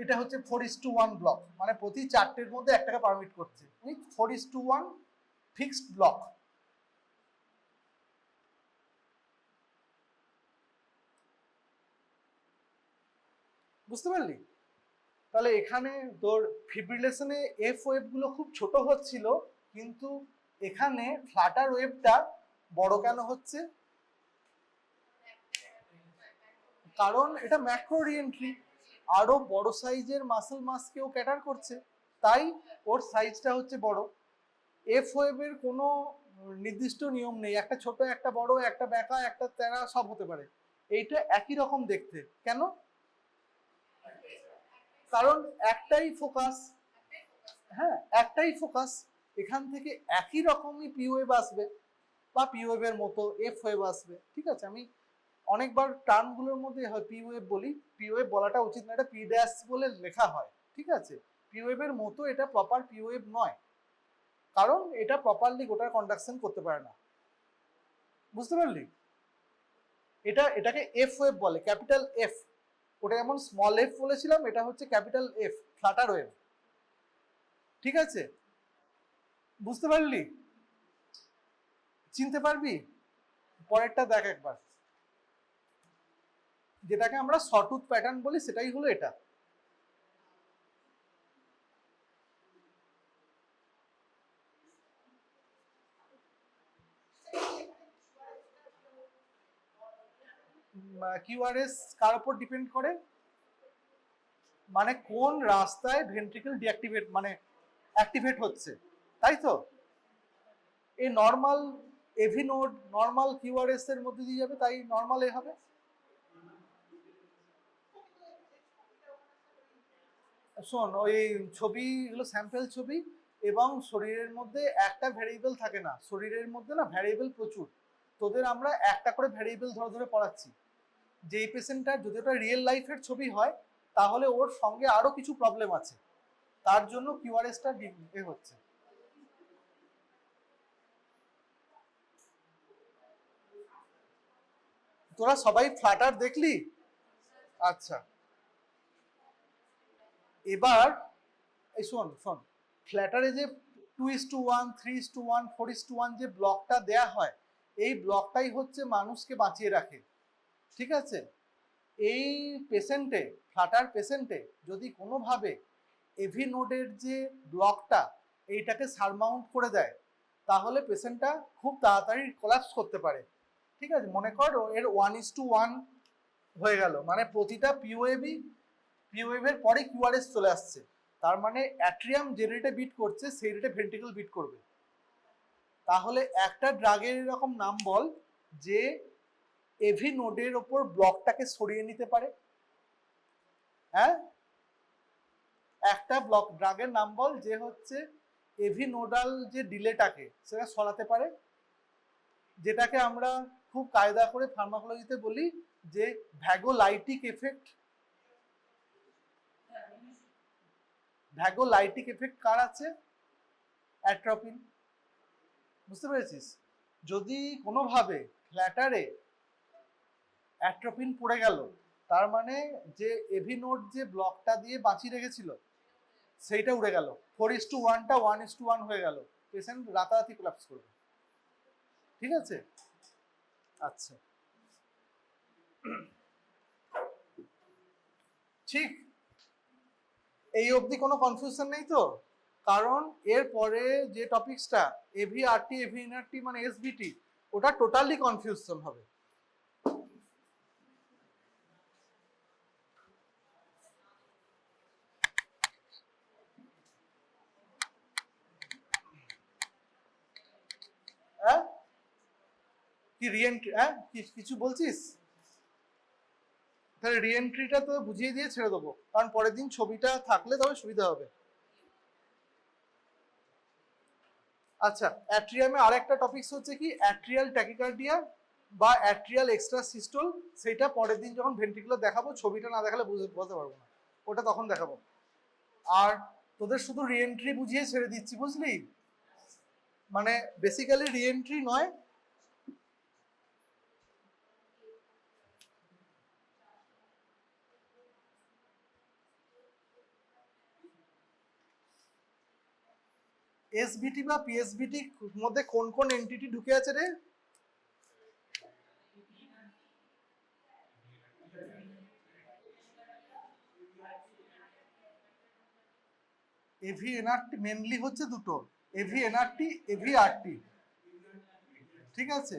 এটা হচ্ছে 4:1 ব্লক, মানে প্রতি 4টের মধ্যে একটাকে পারমিট করছে, উইথ 4:1 ফিক্সড ব্লক। বুঝতে পারলি? তাহলে এখানে তোর ফিব্রিলেশনে এফ ওয়েভগুলো খুব ছোট হচ্ছিল, কিন্তু এখানে ফ্লাটার ওয়েভটা বড় কেন হচ্ছে? কারণ এটা ম্যাক্রো রিএন্ট্রি, আরো বড় সাইজের মাসল মাসকেও ক্যাটার করছে, তাই ওর সাইজটা হচ্ছে বড়। এফ ওয়েভের কোনো নির্দিষ্ট নিয়ম নেই, একটা ছোট, একটা বড়, একটা বেঁকা, একটা তেরা, সব হতে পারে। এইটা একই রকম দেখতে কেন? কারণ একটাই ফোকাস, হ্যাঁ একটাই ফোকাস, এখান থেকে একই রকমই পি ওয়েভ আসবে বা পি ওয়েভের মতো এফ ওয়েভ আসবে। ঠিক আছে, আমি অনেকবার টার্মগুলোর মধ্যে হয় পি ওয়েভ বলি, পি ওয়েভ বলাটা উচিত না, এটা পি ড্যাশ বলে লেখা হয়। ঠিক আছে, পি ওয়েভের মতো এটা প্রপার পি ওয়েভ নয়, কারণ এটা প্রপারলি গোটার কন্ডাকশন করতে পারে না। বুঝতে পারলি? এটাকে এফ ওয়েভ বলে, ক্যাপিটাল এফ। ওটা যেমন স্মল এফ বলেছিলাম, এটা হচ্ছে ক্যাপিটাল এফ, ফ্ল্যাটার ওয়েভ। ঠিক আছে, বুঝতে পারলি? চিনতে পারবি? পরেরটা দেখ একবার, যেটাকে আমরা সটুথ প্যাটার্ন বলি, সেটাই হলো এটা। কিউআরএস কার উপর ডিপেন্ড করে? মানে কোন রাস্তায় ভেন্ট্রিকল ডিঅ্যাক্টিভেট মানে অ্যাক্টিভেট হচ্ছে, তাই তো? এই normal AV node normal QRS এর মধ্যে দিয়ে যাবে, তাই নর্মাল এ হবে। শোন, ওই ছবি হলো স্যাম্পল ছবি, এবং শরীরের মধ্যে একটা ভ্যারিয়েবল থাকে না, শরীরের মধ্যে না ভ্যারিয়েবল প্রচুর। তোদের আমরা একটা করে ভ্যারিয়েবল ধরে ধরে পড়াচ্ছি। যেই পেশেন্টটার যদি ওটা রিয়েল লাইফের ছবি হয়, তাহলে ওর সঙ্গে আরো কিছু প্রবলেম আছে, তার জন্য কিউআরএসটা এ হচ্ছে। তোরা সবাই ফ্ল্যাটার দেখলি? আচ্ছা, এবার এই শোন শোন, ফ্ল্যাটারে যে 2:1, 3:1, 4:1 যে ব্লকটা দেয়া হয়, এই ব্লকটাই হচ্ছে মানুষকে বাঁচিয়ে রাখে। ঠিক আছে, এই পেশেন্টে, ফ্ল্যাটার পেশেন্টে যদি কোনোভাবে এভি নোডের যে ব্লকটা এইটাকে সারমাউন্ট করে দেয়, তাহলে পেশেন্টটা খুব তাড়াতাড়ি কোলাপস করতে পারে। ঠিক আছে, মনে কর এর 1:1 হয়ে গেল, মানে প্রতিটা পিওএভের পরে কিউআরএস চলে আসছে, তার মানে অ্যাট্রিয়াম যে রেটে বিট করছে সেই রেটে ভেন্ট্রিকল বিট করবে। তাহলে একটা ড্রাগের এরকম নাম বল যে এভি নোডের ওপর ব্লকটাকে সরিয়ে নিতে পারে। হ্যাঁ, একটা ব্লক ড্রাগের নাম বল যে হচ্ছে এভি নোডাল যে ডিলেটাকে সেটা সরাতে পারে, যেটাকে আমরা খুব কায়দা করে ফার্মাকোলজিতে বলি যে ভ্যাগোলাইটিক এফেক্ট। ভ্যাগোলাইটিক এফেক্ট কার আছে? অ্যাট্রোপিন। বুঝতে পেরেছিস? যদি কোনোভাবে ফ্ল্যাটারে অ্যাট্রোপিন পড়ে গেল, তার মানে যে এভি নোড যে ব্লকটা দিয়ে বাঁচিয়ে রেখেছিল সেইটা উড়ে গেল, 4:1টা 1:1 হয়ে গেল, পেশেন্ট রাতারাতি কোলাপস করবে। ঠিক আছে, আচ্ছা, ঠিক এই অবধি কোনো কনফিউশন নেই তো? কারণ এর পরে যে টপিকসটা এভিআরটি এভিএনআরটি মানে এসবিটি, ওটা টোটালি কনফিউশন হবে। হ্যাঁ, কি রিএন্ট্রি? হ্যাঁ, কিছু বলছিস? তাহলে রিএন্ট্রিটা তো বুঝিয়ে দিয়ে ছেড়ে দেবো, কারণ পরের দিন ছবিটা থাকলে তবে সুবিধা হবে। আচ্ছা, অ্যাট্রিয়ামে আরেকটা টপিকস হচ্ছে কি অ্যাট্রিয়াল ট্যাকিকার্ডিয়া বা অ্যাট্রিয়াল এক্সট্রা সিস্টোল। সেটা পরের দিন যখন ভেন্ট্রিকুলার দেখাবো, ছবিটা না দেখালে বুঝতে পারবো না, ওটা তখন দেখাবো। আর তোদের শুধু রিএন্ট্রি বুঝিয়ে ছেড়ে দিচ্ছি, বুঝলি? মানে বেসিক্যালি রিএন্ট্রি নয়, এসবিটি বা পিএসবিটি মধ্যে কোন কোন এন্টিটি ঢুকে আছে রে? এভিএনআরটি মেনলি হচ্ছে দুটো, এভিএনআরটি এভিআরটি। ঠিক আছে,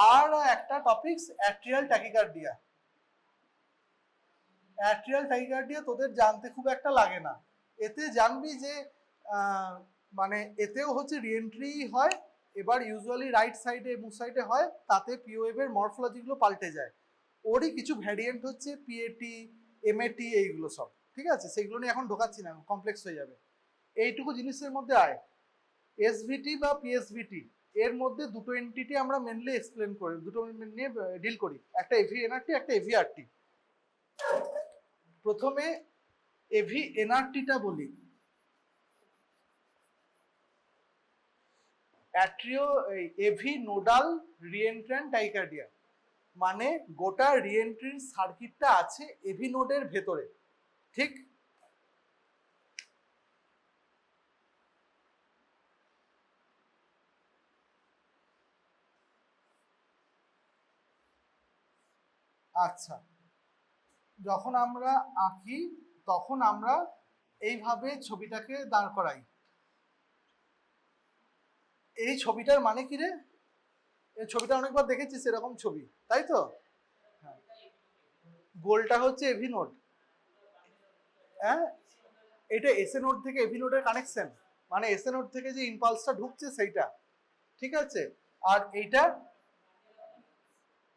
আর একটা topics atrial tachycardia. Atrial tachycardia তোদের জানতে খুব একটা লাগে না, এতে জানবি যে মানে এতেও হচ্ছে রিএন্ট্রি হয়, এবার ইউজুয়ালি রাইট সাইডে মুভ সাইডে হয়, তাতে পিওএভের মরফোলজিগুলো পাল্টে যায়। ওরই কিছু ভ্যারিয়েন্ট হচ্ছে পিএটি, এমএটি, এইগুলো সব। ঠিক আছে, সেগুলো নিয়ে এখন ঢোকাচ্ছি না, কমপ্লেক্স হয়ে যাবে। এইটুকু জিনিসের মধ্যে আয়, এসভিটি বা পিএসভিটি এর মধ্যে দুটো এন্টিটি আমরা মেনলি এক্সপ্লেন করি, দুটো নিয়ে ডিল করি, একটা এভি এনআরটি, একটা এভিআরটি। প্রথমে এভি এনআরটিটা বলি। অ্যাট্রিও এভি নোডাল রিএন্ট্রান্ট টাইকার্ডিয়া, মানে গোটা রিএন্ট্রির সার্কিটটা আছে এভি নোডের ভেতরে, ঠিক? আচ্ছা, যখন আমরা আঁকি তখন আমরা এইভাবে ছবিটাকে দাঁড় করাই। এই ছবিটার মানে কি রে? এই ছবিটা অনেকবার দেখেছিস এরকম ছবি, তাই তো? হ্যাঁ, গোলটা হচ্ছে এভি নোড। হ্যাঁ, এটা এসএ নোড থেকে এভি নোডের কানেকশন, মানে এসএ নোড থেকে যে ইম্পালসটা ঢুকছে সেইটা, ঠিক আছে? আর এইটা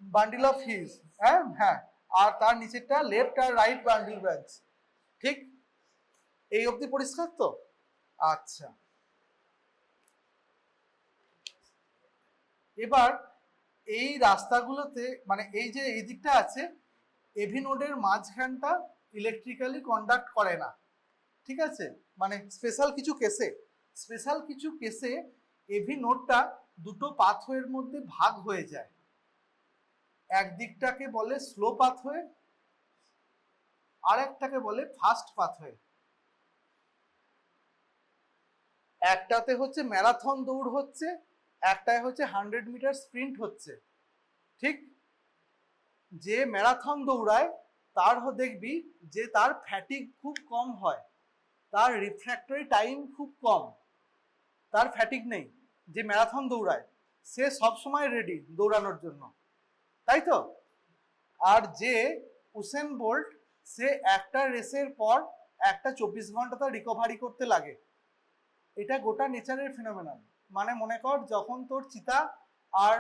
বান্ডিল অফ হিজ, হ্যাঁ হ্যাঁ, আর তার নিচেরটা লেফট আর রাইট বান্ডিল ব্রাঞ্চ, ঠিক? এই অবধি পরিষ্কার তো? আচ্ছা, এবার এই রাস্তাগুলোতে, মানে এই যে এই দিকটা আছে, এভি নোডের মাঝখানটা ইলেকট্রিক্যালি কন্ডাক্ট করে না, ঠিক আছে? মানে স্পেশাল কিছু কেসে এভি নোডটা দুটো পাথওয়ের মধ্যে ভাগ হয়ে যায়। একদিকটাকে বলে স্লো পাথওয়ে, আর একটাকে বলে ফাস্ট পাথওয়ে। একটাতে হচ্ছে ম্যারাথন দৌড় হচ্ছে, একটায় হচ্ছে 100 মিটার স্প্রিন্ট হচ্ছে, ঠিক? যে ম্যারাথন দৌড়ায় তার দেখবি যে তার ফ্যাটিগ খুব কম হয়, তার রিফ্র্যাক্টরি টাইম খুব কম, তার ফ্যাটিগ নেই। যে ম্যারাথন দৌড়ায় সে সবসময় রেডি দৌড়ানোর জন্য, তাই তো? আর যে উসেন বোল্ট, সে একটা রেসের পর একটা 24 ঘন্টা তার রিকভারি করতে লাগে। এটা গোটা নেচারের ফিনোমেনন। মানে মনে কর যখন তোর চিতা আর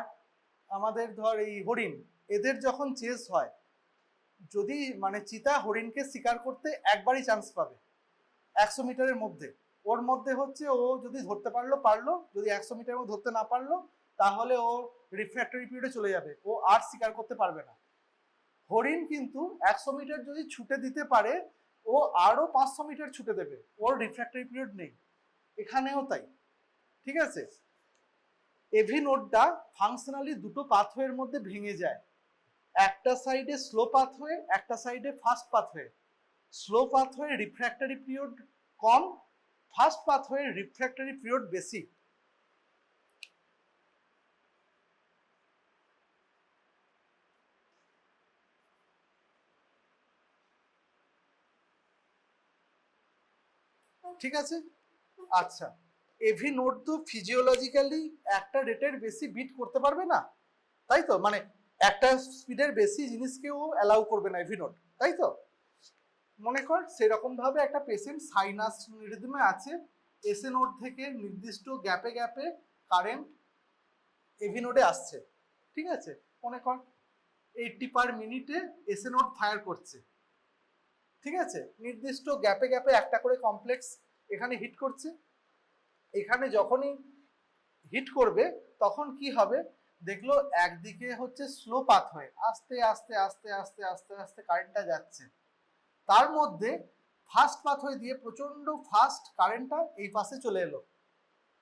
আমাদের ধর এই হরিণ, এদের যখন চেস হয়, যদি মানে চিতা হরিণকে শিকার করতে একবারই চান্স পাবে 100 মিটারের মধ্যে, ওর মধ্যে হচ্ছে ও যদি ধরতে পারলো, যদি 100 মিটারের মধ্যে ধরতে না পারলো তাহলে ও রিফ্র্যাক্টরি পিরিয়ডে চলে যাবে, ও আর শিকার করতে পারবে না। হরিণ কিন্তু 100 মিটার যদি ছুটে দিতে পারে, ও আরো 500 মিটার ছুটে দেবে, ওর রিফ্র্যাক্টরি পিরিয়ড নেই। এখানেও তাই, ঠিক আছে? এভি নোডটা ফাংশনালি দুটো পাথওয়ের মধ্যে ভেঙে যায়, একটা সাইডে স্লো পাথওয়ে, একটা সাইডে fast pathway. Slow pathway refractory period কম, ফাস্ট পাথওয়ে রিফ্র্যাক্টরি পিরিয়ড বেশি। ঠিক আছে? আচ্ছা, এভি নোড তো ফিজিওলজিক্যালি একটা রেটের বেশি বিট করতে পারবে না, তাই তো? মানে একটা স্পিডের বেশি জিনিসকেও অ্যালাউ করবে না এভি নোড, তাই তো? মনে কর সেরকম ভাবে একটা পেশেন্ট সাইনাস রিদমে আছে, এসএ নোড থেকে নির্দিষ্ট গ্যাপে গ্যাপে কারেন্ট এভি নোডে আসছে, ঠিক আছে? মনে কর 80 পার মিনিটে এসএ নোড ফায়ার করছে, ঠিক আছে? নির্দিষ্ট গ্যাপে গ্যাপে একটা করে কমপ্লেক্স এখানে হিট করছে। এখানে যখনই হিট করবে তখন কি হবে দেখলো, একদিকে হচ্ছে স্লো পাথ হয়ে আস্তে আস্তে আস্তে আস্তে আস্তে আস্তে কারেন্টটা যাচ্ছে, তার মধ্যে ফাস্ট পাথওয়ে দিয়ে প্রচন্ড ফাস্ট কারেন্টটা এই পাশে চলে এলো,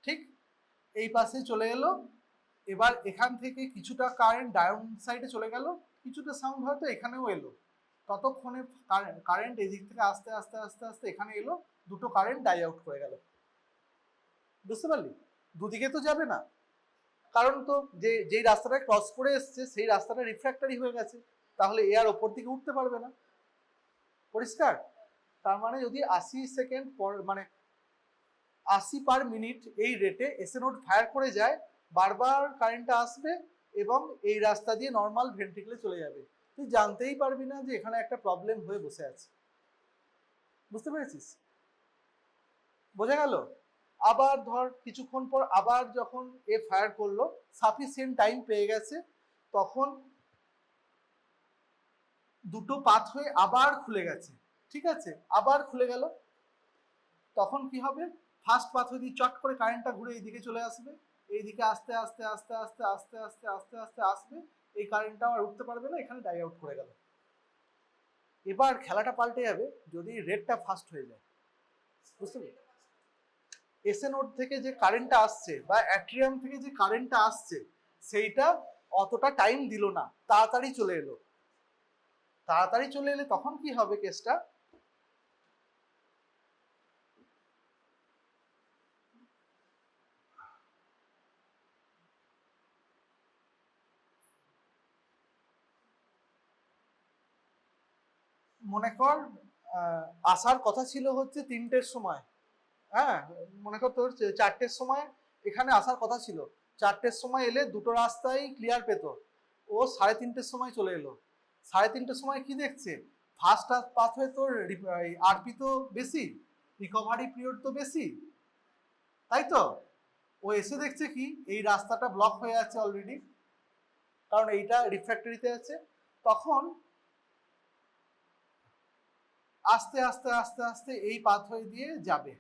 ঠিক? এই পাশে চলে এলো। এবার এখান থেকে কিছুটা কারেন্ট ডাউন সাইডে চলে গেল, কিছুটা সাউন্ড হয়তো এখানেও এলো, ততক্ষণে কারেন্ট এদিক থেকে আস্তে আস্তে আস্তে আস্তে এখানে এলো, দুটো কারেন্ট ডাই আউট করে গেল। বুঝতে পারলি? দুদিকে তো যাবে না, কারণ তো যেই রাস্তাটা ক্রস করে এসছে সেই রাস্তাটা রিফ্র্যাক্টরি হয়ে গেছে, তাহলে এ আর ওপর দিকে উঠতে পারবে না। পরিষ্কার? তার মানে যদি 80 সেকেন্ড পর, মানে 80 পার মিনিট এই রেটে এসএ নোড ফায়ার করে যায়, বারবার কারেন্টটা আসবে এবং এই রাস্তা দিয়ে নর্মাল ভেন্ট্রিকলে চলে যাবে, তুই জানতেই পারবি না যে এখানে একটা প্রবলেম হয়ে বসে আছে। বুঝতে পেরেছিস? বোঝা গেল? আবার ধর কিছুক্ষণ পর আবার যখন এ ফায়ার করলো, সাফিসিয়েন্ট টাইম পেয়ে গেছে, তখন দুটো পাথ হয়ে আবার খুলে গেছে, ঠিক আছে? আবার খুলে গেল, তখন কি হবে? ফার্স্ট পাথওয়ে দিয়ে চট করে কারেন্টটা ঘুরে এইদিকে চলে আসবে, এইদিকে আস্তে আস্তে আস্তে আস্তে আস্তে আস্তে আস্তে আস্তে আসবে, এই কারেন্টটা আর উঠতে পারবে না, এখানে ডাই আউট করে গেল। এবার খেলাটা পাল্টে যাবে যদি রেডটা ফাস্ট হয়ে যায়। বুঝতে পারলি? এসএ নোড থেকে যে কারেন্টটা আসছে বা অ্যাট্রিয়াম থেকে যে কারেন্টটা আসছে সেইটা অতটা টাইম দিল না, তাড়াতাড়ি চলে এলো। তাড়াতাড়ি চলে এলে তখন কি হবে কেসটা, মনে কর আসার কথা ছিল হচ্ছে 3টের সময়, হ্যাঁ মনে কর তোর 4টের সময় এখানে আসার কথা ছিল, 4টের সময় এলে দুটো রাস্তাই ক্লিয়ার পেত, ও 3:30টের সময় চলে এলো। 3:30টের সময় কি দেখছে, ফার্স্ট পাথওয়ে তোর আরপি তো বেশি, রিকভারি পিরিয়ড তো বেশি, তাই তো? ও এসে দেখছে কি এই রাস্তাটা ব্লক হয়ে আছে অলরেডি, কারণ এইটা রিফ্র্যাক্টরিতে আছে। তখন আস্তে আস্তে আস্তে আস্তে এই পাথওয়ে দিয়ে যাবে,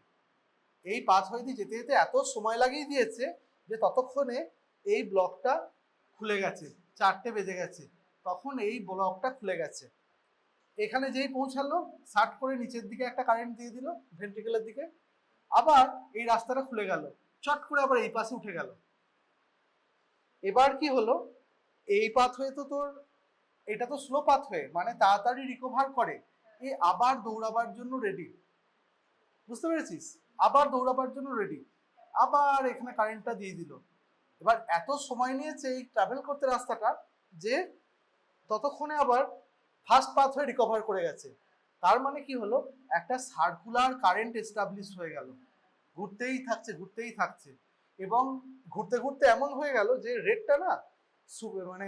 এই পাথওয়ে দিয়ে যেতে যেতে এত সময় লাগিয়ে দিয়েছে যে ততক্ষণে এই ব্লকটা খুলে গেছে, 4টে বেজে গেছে, তখন এই ব্লকটা খুলে গেছে। এখানে যেই পৌঁছালো শার্ট করে নিচের দিকে একটা কারেন্ট দিয়ে দিল ভেন্ট্রিকেলের দিকে, আবার এই রাস্তাটা খুলে গেল, চট করে আবার এই পাশে উঠে গেল। এবার কি হলো, এই পাথওয়ে তো তোর এটা তো স্লো পাথওয়ে, মানে তাড়াতাড়ি রিকভার করে, এ আবার দৌড়াবার জন্য রেডি। বুঝতে পেরেছিস? আবার দৌড়াবার জন্য রেডি, আবার এখানে কারেন্টটা দিয়ে দিল। এবার এত সময় নিয়েছে এই ট্রাভেল করতে রাস্তাটা যে ততক্ষণে আবার ফার্স্ট পাথওয়ে রিকভার করে গেছে। তার মানে কি হলো, একটা সার্কুলার কারেন্ট এস্টাবলিশ হয়ে গেল, ঘুরতেই থাকছে ঘুরতেই থাকছে, এবং ঘুরতে ঘুরতে এমন হয়ে গেল যে রেডটা না মানে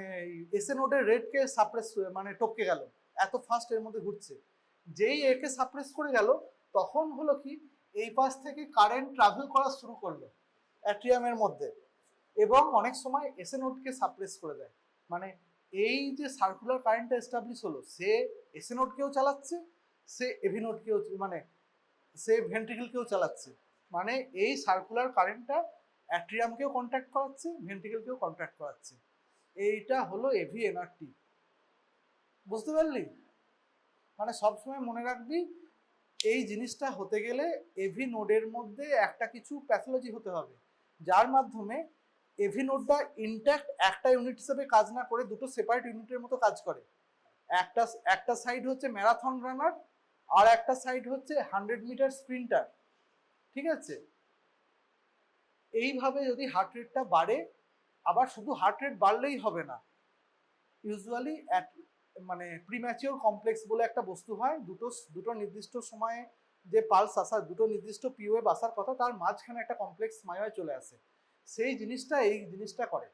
এসএ নোডের রেডকে সাপ্রেস মানে টপকে গেল, এত ফাস্ট এর মধ্যে ঘুরছে। যেই একে সাপ্রেস করে গেল তখন হলো কি, এই পাশ থেকে কারেন্ট ট্রাভেল করা শুরু করলো অ্যাট্রিয়ামের মধ্যে, এবং অনেক সময় এসএ নোডকে সাপ্রেস করে দেয়। মানে এই যে সার্কুলার কারেন্টটা এস্টাবলিশ হলো, সে এসএ নোডকেও চালাচ্ছে, সে এভি নোডকেও, মানে সে ভেন্ট্রিকেলকেও চালাচ্ছে। মানে এই সার্কুলার কারেন্টটা অ্যাট্রিয়ামকেও কন্ট্যাক্ট করাচ্ছে, ভেন্ট্রিকেলকেও কন্ট্যাক্ট করাচ্ছে। এইটা হলো এভিএনআরটি। বুঝতে পারলি? মানে সবসময় মনে রাখবি এই জিনিসটা হতে গেলে এভি নোডের মধ্যে একটা কিছু প্যাথোলজি হতে হবে, যার মাধ্যমে এভি নোডটা ইনট্যাক্ট একটা ইউনিট হিসেবে কাজ না করে দুটো সেপারেট ইউনিটের মতো কাজ করে। একটা একটা সাইড হচ্ছে ম্যারাথন রানার, আর একটা সাইড হচ্ছে 100 মিটার স্প্রিন্টার। ঠিক আছে? এইভাবে যদি হার্ট রেটটা বাড়ে, আবার শুধু হার্ট রেট বাড়লেই হবে না, ইউজুয়ালি মানে প্রিম্যাচিওর কমপ্লেক্স বলে একটা বস্তু হয়, দুটো নির্দিষ্ট সময়ে যে পালস আসার, দুটো নির্দিষ্ট পিওয়ে আসার কথা, তার মাঝখানে একটা কমপ্লেক্স মায়ায় চলে আসে। সেই জিনিসটা এই জিনিসটা করে,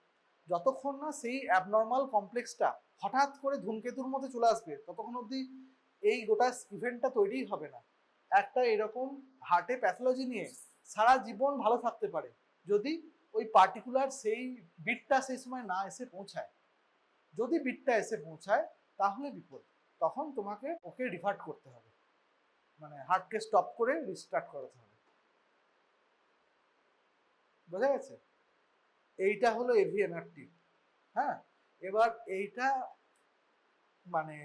যতক্ষণ না সেই অ্যাবনর্মাল কমপ্লেক্সটা হঠাৎ করে ধূমকেতুর মধ্যে চলে আসবে ততক্ষণ অবধি এই গোটা ইভেন্টটা তৈরিই হবে না। একটা এরকম হার্টে প্যাথোলজি নিয়ে সারা জীবন ভালো থাকতে পারে যদি ওই পার্টিকুলার সেই বিটটা সেই সময় না এসে পৌঁছায়। যদি বিটটা এসে পৌঁছায় তাহলে বিপদ, তখন তোমাকে ওকে রিভার্ট করতে হবে, মানে হার্টকে স্টপ করে রিস্টার্ট করাতে হবে। বোঝা গেছে? এইটা হলো এভিএনআরটি। হ্যাঁ, এবার এইটা মানে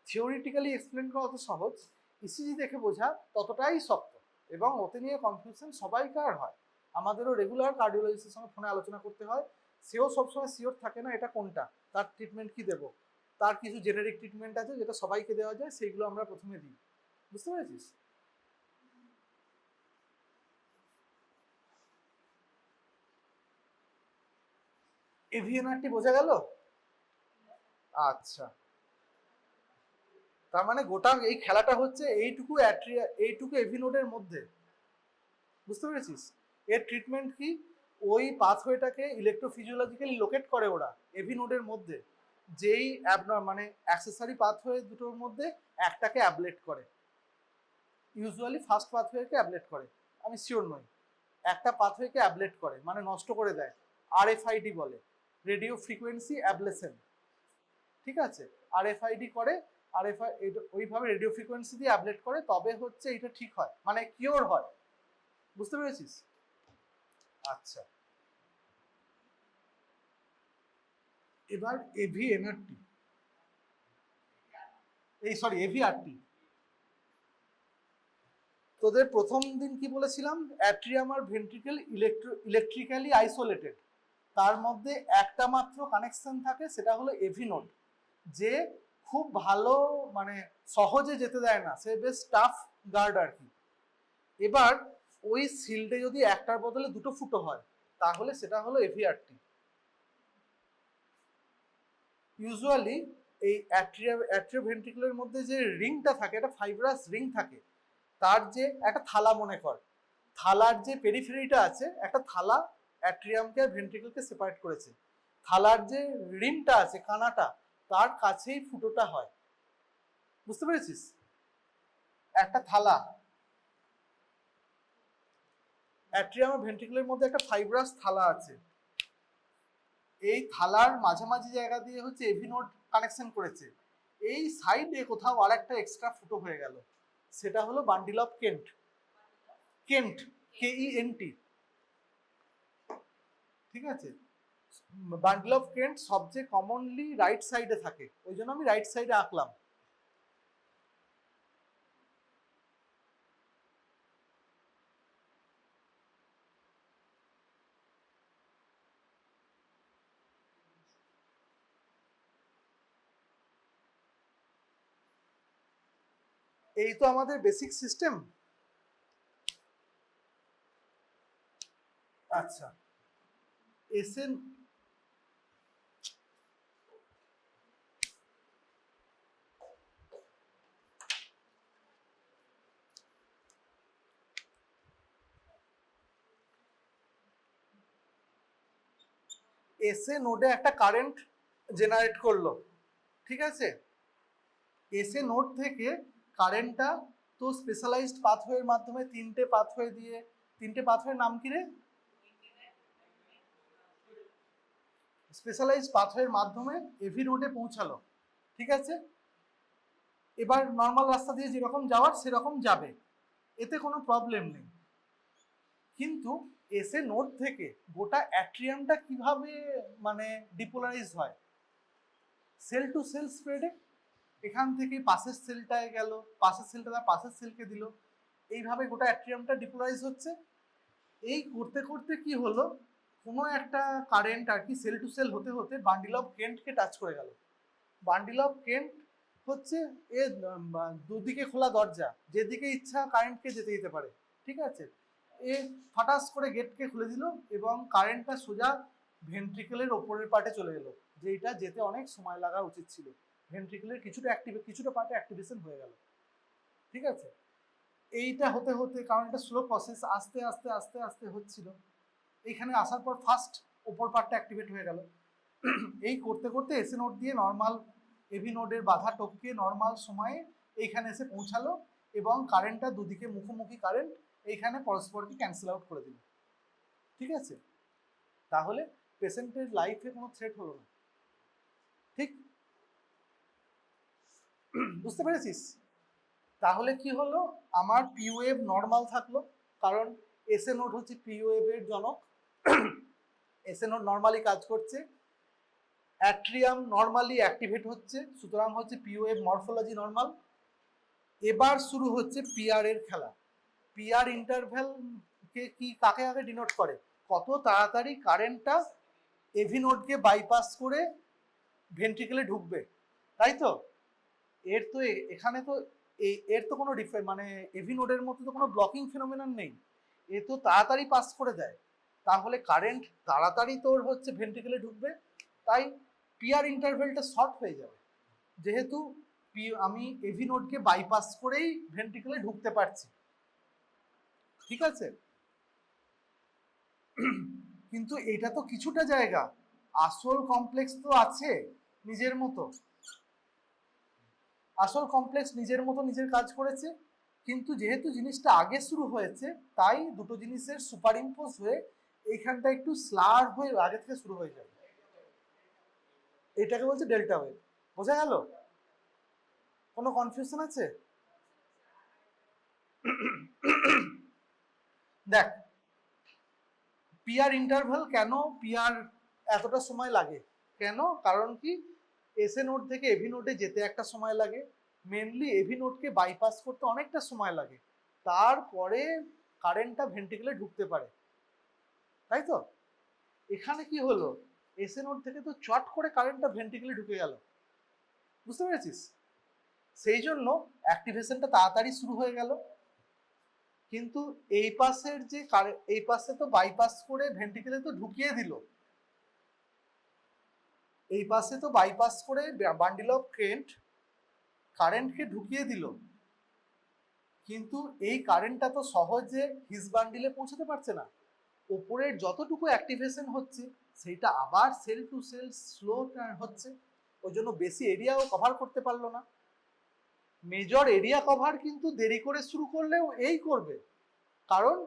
থিওরিটিক্যালি এক্সপ্লেন করা অত সহজ, ইসিজি দেখে বোঝা ততটাই শক্ত, এবং ওতে নিয়ে কনফিউশন সবাইকার হয়। আমাদেরও রেগুলার কার্ডিওলজিস্টের সঙ্গে ফোনে আলোচনা করতে হয়, সেও সবসময় শিওর থাকে না এটা কোনটা, তার ট্রিটমেন্ট কি দেবো। তার কিছু জেনেরিক ট্রিটমেন্ট আছে যেটা সবাইকে দেওয়া যায়, সেইগুলো আমরা প্রথমে দিই। বুঝতে পেরেছিস? এভিএনআরটি বোঝা গেল? আচ্ছা, তার মানে গোটা এই খেলাটা হচ্ছে এইটুকু এভিনোডের মধ্যে। বুঝতে পেরেছিস? এর ট্রিটমেন্ট কি, ওই পাথওয়েটাকে ইলেকট্রোফিজিওলজিক্যালি লোকেট করে ওরা এভি নোডের মধ্যে, যেই মানে অ্যাক্সেসরি পাথওয়ে দুটোর মধ্যে একটাকে অ্যাবলেট করে, ইউজুয়ালি ফার্স্ট পাথওয়েকে অ্যাবলেট করে, আমি শিওর নই, একটা পাথওয়েকে অ্যাবলেট করে মানে নষ্ট করে দেয়, আরএফআইডি বলে, রেডিও ফ্রিকোয়েন্সি অ্যাবলেশন। ঠিক আছে? আরএফআইডি করে, ওইভাবে রেডিও ফ্রিকোয়েন্সি দিয়ে অ্যাবলেট করে, তবে হচ্ছে এটা ঠিক হয়, মানে কিওর হয়। বুঝতে পেরেছিস? আচ্ছা, এবার এভিএনআরটি, এভিআরটি। তোদের প্রথম দিন কি বলেছিলাম, অ্যাট্রিয়াম আর ভেন্ট্রিকেল ইলেকট্রিক্যালি আইসোলেটেড, তার মধ্যে একটা মাত্র কানেকশন থাকে, সেটা হলো এভি নোড, যে খুব ভালো মানে সহজে যেতে দেয় না, সে বেশ টাফ গার্ড আর কি। এবার ওই সিল্ডে যদি একটার বদলে দুটো ফুটো হয় তাহলে সেটা হলো এভিআরটি। ইউজুয়ালি এই অ্যাট্রিওভেন্ট্রিকুলার মধ্যে যে রিংটা থাকে, একটা ফাইব্রাস রিং থাকে, তার যে একটা থালা মনে কর, থালার যে পেরিফেরিটা আছে, একটা থালা অ্যাট্রিয়ামকে আর ভেন্ট্রিকলকে সেপারেট করেছে, থালার যে রিমটা আছে, কানাটা, তার কাছেই ফুটোটা হয়। বুঝতে পেরেছিস? একটা থালা, অ্যাট্রিয়াম আর ভেন্ট্রিকলের মধ্যে একটা ফাইব্রাস থালা আছে, এই থালার মাঝামাঝি জায়গা দিয়ে হচ্ছে এভি নোড কানেকশন করেছে, এই সাইডে কোথাও আর একটা এক্সট্রা ফুটো হয়ে গেল, সেটা হলো bundle of Kent. Kent, KENT, ঠিক আছে? বান্ডল অফ কেন্ট সবচেয়ে কমনলি রাইট সাইডে থাকে, ওই জন্য আমি রাইট সাইডে আঁকলাম। এই তো আমাদের বেসিক সিস্টেম। আচ্ছা, এসএন এসএ নোডে একটা কারেন্ট জেনারেট করলো, ঠিক আছে? এসএ নোড থেকে কারেন্টটা তো স্পেশালাইজড পাথওয়ের মাধ্যমে তিনটে পাথওয়ে দিয়ে, তিনটে পাথওয়ের নাম কি রে? স্পেশালাইজড পাথওয়ের মাধ্যমে এভি নোডে পৌঁছালো, ঠিক আছে? এবার নর্মাল রাস্তা দিয়ে যেরকম যাওয়ার সেরকম যাবে, এতে কোনো প্রবলেম নেই। কিন্তু এসএ নোড থেকে গোটা অ্যাট্রিয়ামটা কিভাবে মানে ডিপোলারাইজ হয়? সেল টু সেল স্প্রেডে, এখান থেকে পাশের সেলটায় গেল, পাশের সেলটা তার পাশের সেলকে দিল, এইভাবে গোটা অ্যাট্রিয়ামটা ডিপোলারাইজ হচ্ছে। এই করতে করতে কি হলো, কোনো একটা কারেন্ট আর কি সেল টু সেল হতে হতে বান্ডিল অফ কেন্টকে টাচ করে গেল। বান্ডিল অফ কেন্ট হচ্ছে এ দুদিকে খোলা দরজা, যেদিকে ইচ্ছা কারেন্টকে যেতে দিতে পারে, ঠিক আছে? এ ফাটাস করে গেটকে খুলে দিল এবং কারেন্টটা সোজা ভেন্ট্রিকেলের ওপরের পার্টে চলে গেল, যেটা যেতে অনেক সময় লাগা উচিত ছিল। ভেন্ট্রিকেলের কিছুটা পার্টে অ্যাক্টিভেশন হয়ে গেল, ঠিক আছে? এইটা হতে হতে, কারণ এটা স্লো প্রসেস, আস্তে আস্তে আস্তে আস্তে হচ্ছিল, এইখানে আসার পর ফার্স্ট ওপর পার্টটা অ্যাক্টিভেট হয়ে গেল। এই করতে করতে এসএ নোড দিয়ে নর্মাল এভি নোডের বাধা টপকে নর্মাল সময়ে এইখানে এসে পৌঁছালো এবং কারেন্টটা দুদিকে মুখোমুখি কারেন্ট এইখানে পরস্পরকে ক্যান্সেল আউট করে দিল, ঠিক আছে? তাহলে পেশেন্টের লাইফে কোনো থ্রেট হলো না, ঠিক? বুঝতে পেরেছিস? তাহলে কি হলো, আমার পি ওয়েভ নর্মাল থাকলো, কারণ এসএ নোড হচ্ছে পি ওয়েভের জনক, এসএ নোড নর্মালি কাজ করছে, অ্যাট্রিয়াম নর্মালি অ্যাক্টিভেট হচ্ছে, সুতরাং হচ্ছে পি ওয়েভ মরফোলজি নর্মাল। এবার শুরু হচ্ছে পিআর এর খেলা। পিআর ইন্টারভ্যাল কে কি কাকে আগে ডিনোট করে, কত তাড়াতাড়ি কারেন্টটা এভি নোডকে বাইপাস করে ভেন্ট্রিকেলে ঢুকবে, তাই তো? এর তো এখানে তো এর তো কোনো মানে এভি নোডের মধ্যে তো কোনো ব্লকিং ফিনোমিনন নেই, এ তো তাড়াতাড়ি পাস করে দেয়, তাহলে কারেন্ট তাড়াতাড়ি তোর হচ্ছে ভেন্ট্রিকেলে ঢুকবে, তাই পিআর ইন্টারভেলটা শর্ট হয়ে যাবে, যেহেতু আমি এভি নোডকে বাইপাস করেই ভেন্ট্রিকেলে ঢুকতে পারছি, ঠিক আছে? কিন্তু এটা তো কিছুটা জায়গা, আসল কমপ্লেক্স তো আছে নিজের মতো, আসল কমপ্লেক্স নিজের মতো নিজের কাজ করেছে, কিন্তু যেহেতু জিনিসটা আগে শুরু হয়েছে তাই দুটো জিনিসের সুপার ইম্পোজ হয়ে এইখানটা একটু স্লার হয়ে আগে থেকে শুরু হয়ে যাবে, এটাকে বলছে ডেল্টা ওয়েভ। বোঝা গেল? কোনো কনফিউশন আছে? দেখ পিআর ইন্টারভাল কেন, পিআর এতটা সময় লাগে কেন, কারণ কি এসএ নোড থেকে এভি নোডে যেতে একটা সময় লাগে, মেনলি এভি নোডকে বাইপাস করতে অনেকটা সময় লাগে, তারপরে কারেন্টটা ভেন্ট্রিকেলে ঢুকতে পারে, তাই তো? এখানে কি হলো, এসএ নোড থেকে তো চট করে কারেন্টটা ভেন্ট্রিকেলে ঢুকে গেল, বুঝতে পেরেছিস? সেই জন্য অ্যাক্টিভেশনটা তাড়াতাড়ি শুরু হয়ে গেল। কিন্তু এই পাশের যে এই পাশে তো বাইপাস করে ভেন্ট্রিকেলে তো ঢুকিয়ে দিল, এই পাশে তো বাইপাস করে বান্ডিল অফ কারেন্টকে ঢুকিয়ে দিল, কিন্তু এই কারেন্টটা তো সহজে হিস বান্ডিলে পৌঁছাতে পারছে না। ওপরের যতটুকু অ্যাক্টিভেশন হচ্ছে সেইটা আবার সেল টু সেল স্লো হচ্ছে, ওই জন্য বেশি এরিয়াও কভার করতে পারলো না। মেজর এরিয়া কভার কিন্তু দেরি করে শুরু করলেও এই করবে, কারণ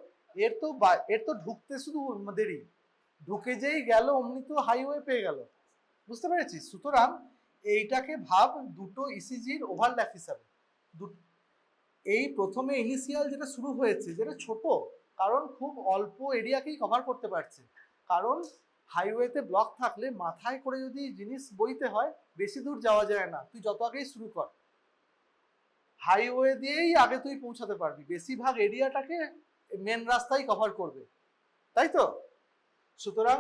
এর তো ঢুকতে শুধু দেরি, ঢুকে যেই গেল অমনি তো হাইওয়ে পেয়ে গেল, বুঝতে পেরেছিস? সুতরাং এইটাকে ভাব দুটো ইসিজির ওভারল্যাপ হিসাবে। এই প্রথমে ইনিশিয়াল যেটা শুরু হয়েছে যেটা ছোট, কারণ খুব অল্প এরিয়াকেই কভার করতে পারছে, কারণ হাইওয়েতে ব্লক থাকলে মাথায় করে যদি জিনিস বইতে হয় বেশি দূর যাওয়া যায় না, তুই যত আগেই শুরু কর হাইওয়ে দিয়েই আগে তুই পৌঁছাতে পারবি, বেশিরভাগ এরিয়াটাকে মেন রাস্তায় কভার করবে, তাই তো? সুতরাং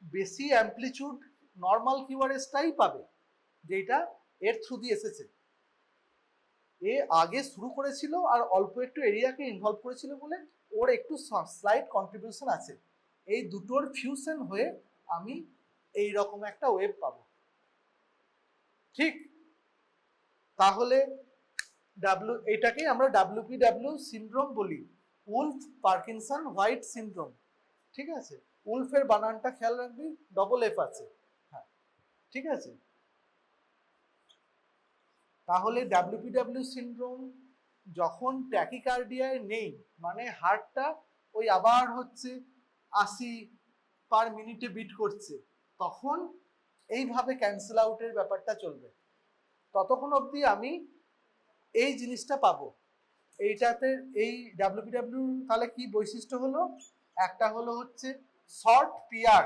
বেশি অ্যাম্পলিটিউড নর্মাল কিউআরএসটাই পাবে, যেটা এর থ্রু দিয়ে এসেছে। এ আগে শুরু করেছিল আর অল্প একটু এরিয়াকে ইনভলভ করেছিল বলে ওর একটু স্লাইট কন্ট্রিবিউশন আছে, এই দুটোর ফিউশন হয়ে আমি এই রকম একটা ওয়েভ পাবো, ঠিক? তাহলে এটাকে আমরা WPW সিনড্রোম বলি, উলফ পার্কিনসন হোয়াইট সিনড্রোম, ঠিক আছে? উলফের বানানটা খেয়াল রাখবি, ডবল এফ আছে, হ্যাঁ ঠিক আছে। তাহলে WPW সিনড্রোম যখন ট্যাকিকার্ডিয়ায় নেই, মানে হার্টটা ওই আবার হচ্ছে 80 পার মিনিটে বিট করছে, তখন এইভাবে ক্যান্সেল আউটের ব্যাপারটা চলবে, ততক্ষণ অবধি আমি এই জিনিসটা পাবো। এইটাতে এই WPW তাহলে কি বৈশিষ্ট্য হলো, একটা হলো হচ্ছে শর্ট পিআর,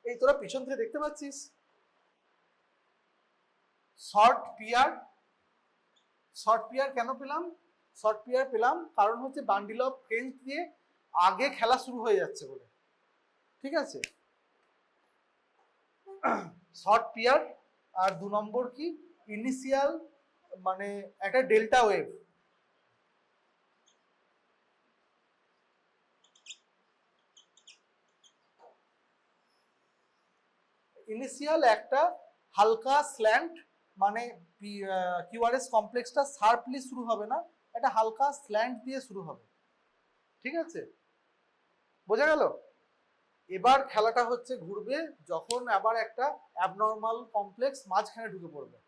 এই তোরা পিছন থেকে দেখতে পাচ্ছিস শর্ট পিআর। শর্ট পিআর কেন পেলাম? শর্ট পিআর পেলাম কারণ হচ্ছে বান্ডিল অফ কেন্স দিয়ে আগে খেলা শুরু হয়ে যাচ্ছে বলে, ঠিক আছে? Short PR. আর 2 নম্বর কি, ইনিশিয়াল মানে একটা ডেল্টা ওয়েভ, ইনিশিয়াল একটা হালকা স্ল্যান্ট, মানে কিউআরএস কমপ্লেক্সটা শার্পলি শুরু হবে না, একটা হালকা স্ল্যান্ট দিয়ে শুরু হবে, ঠিক আছে? বোঝা গেল? এবার খেলাটা হচ্ছে ঘুরবে যখন আবার একটা অ্যাবনর্মাল কমপ্লেক্স মাঝখানে ঢুকে পড়বে।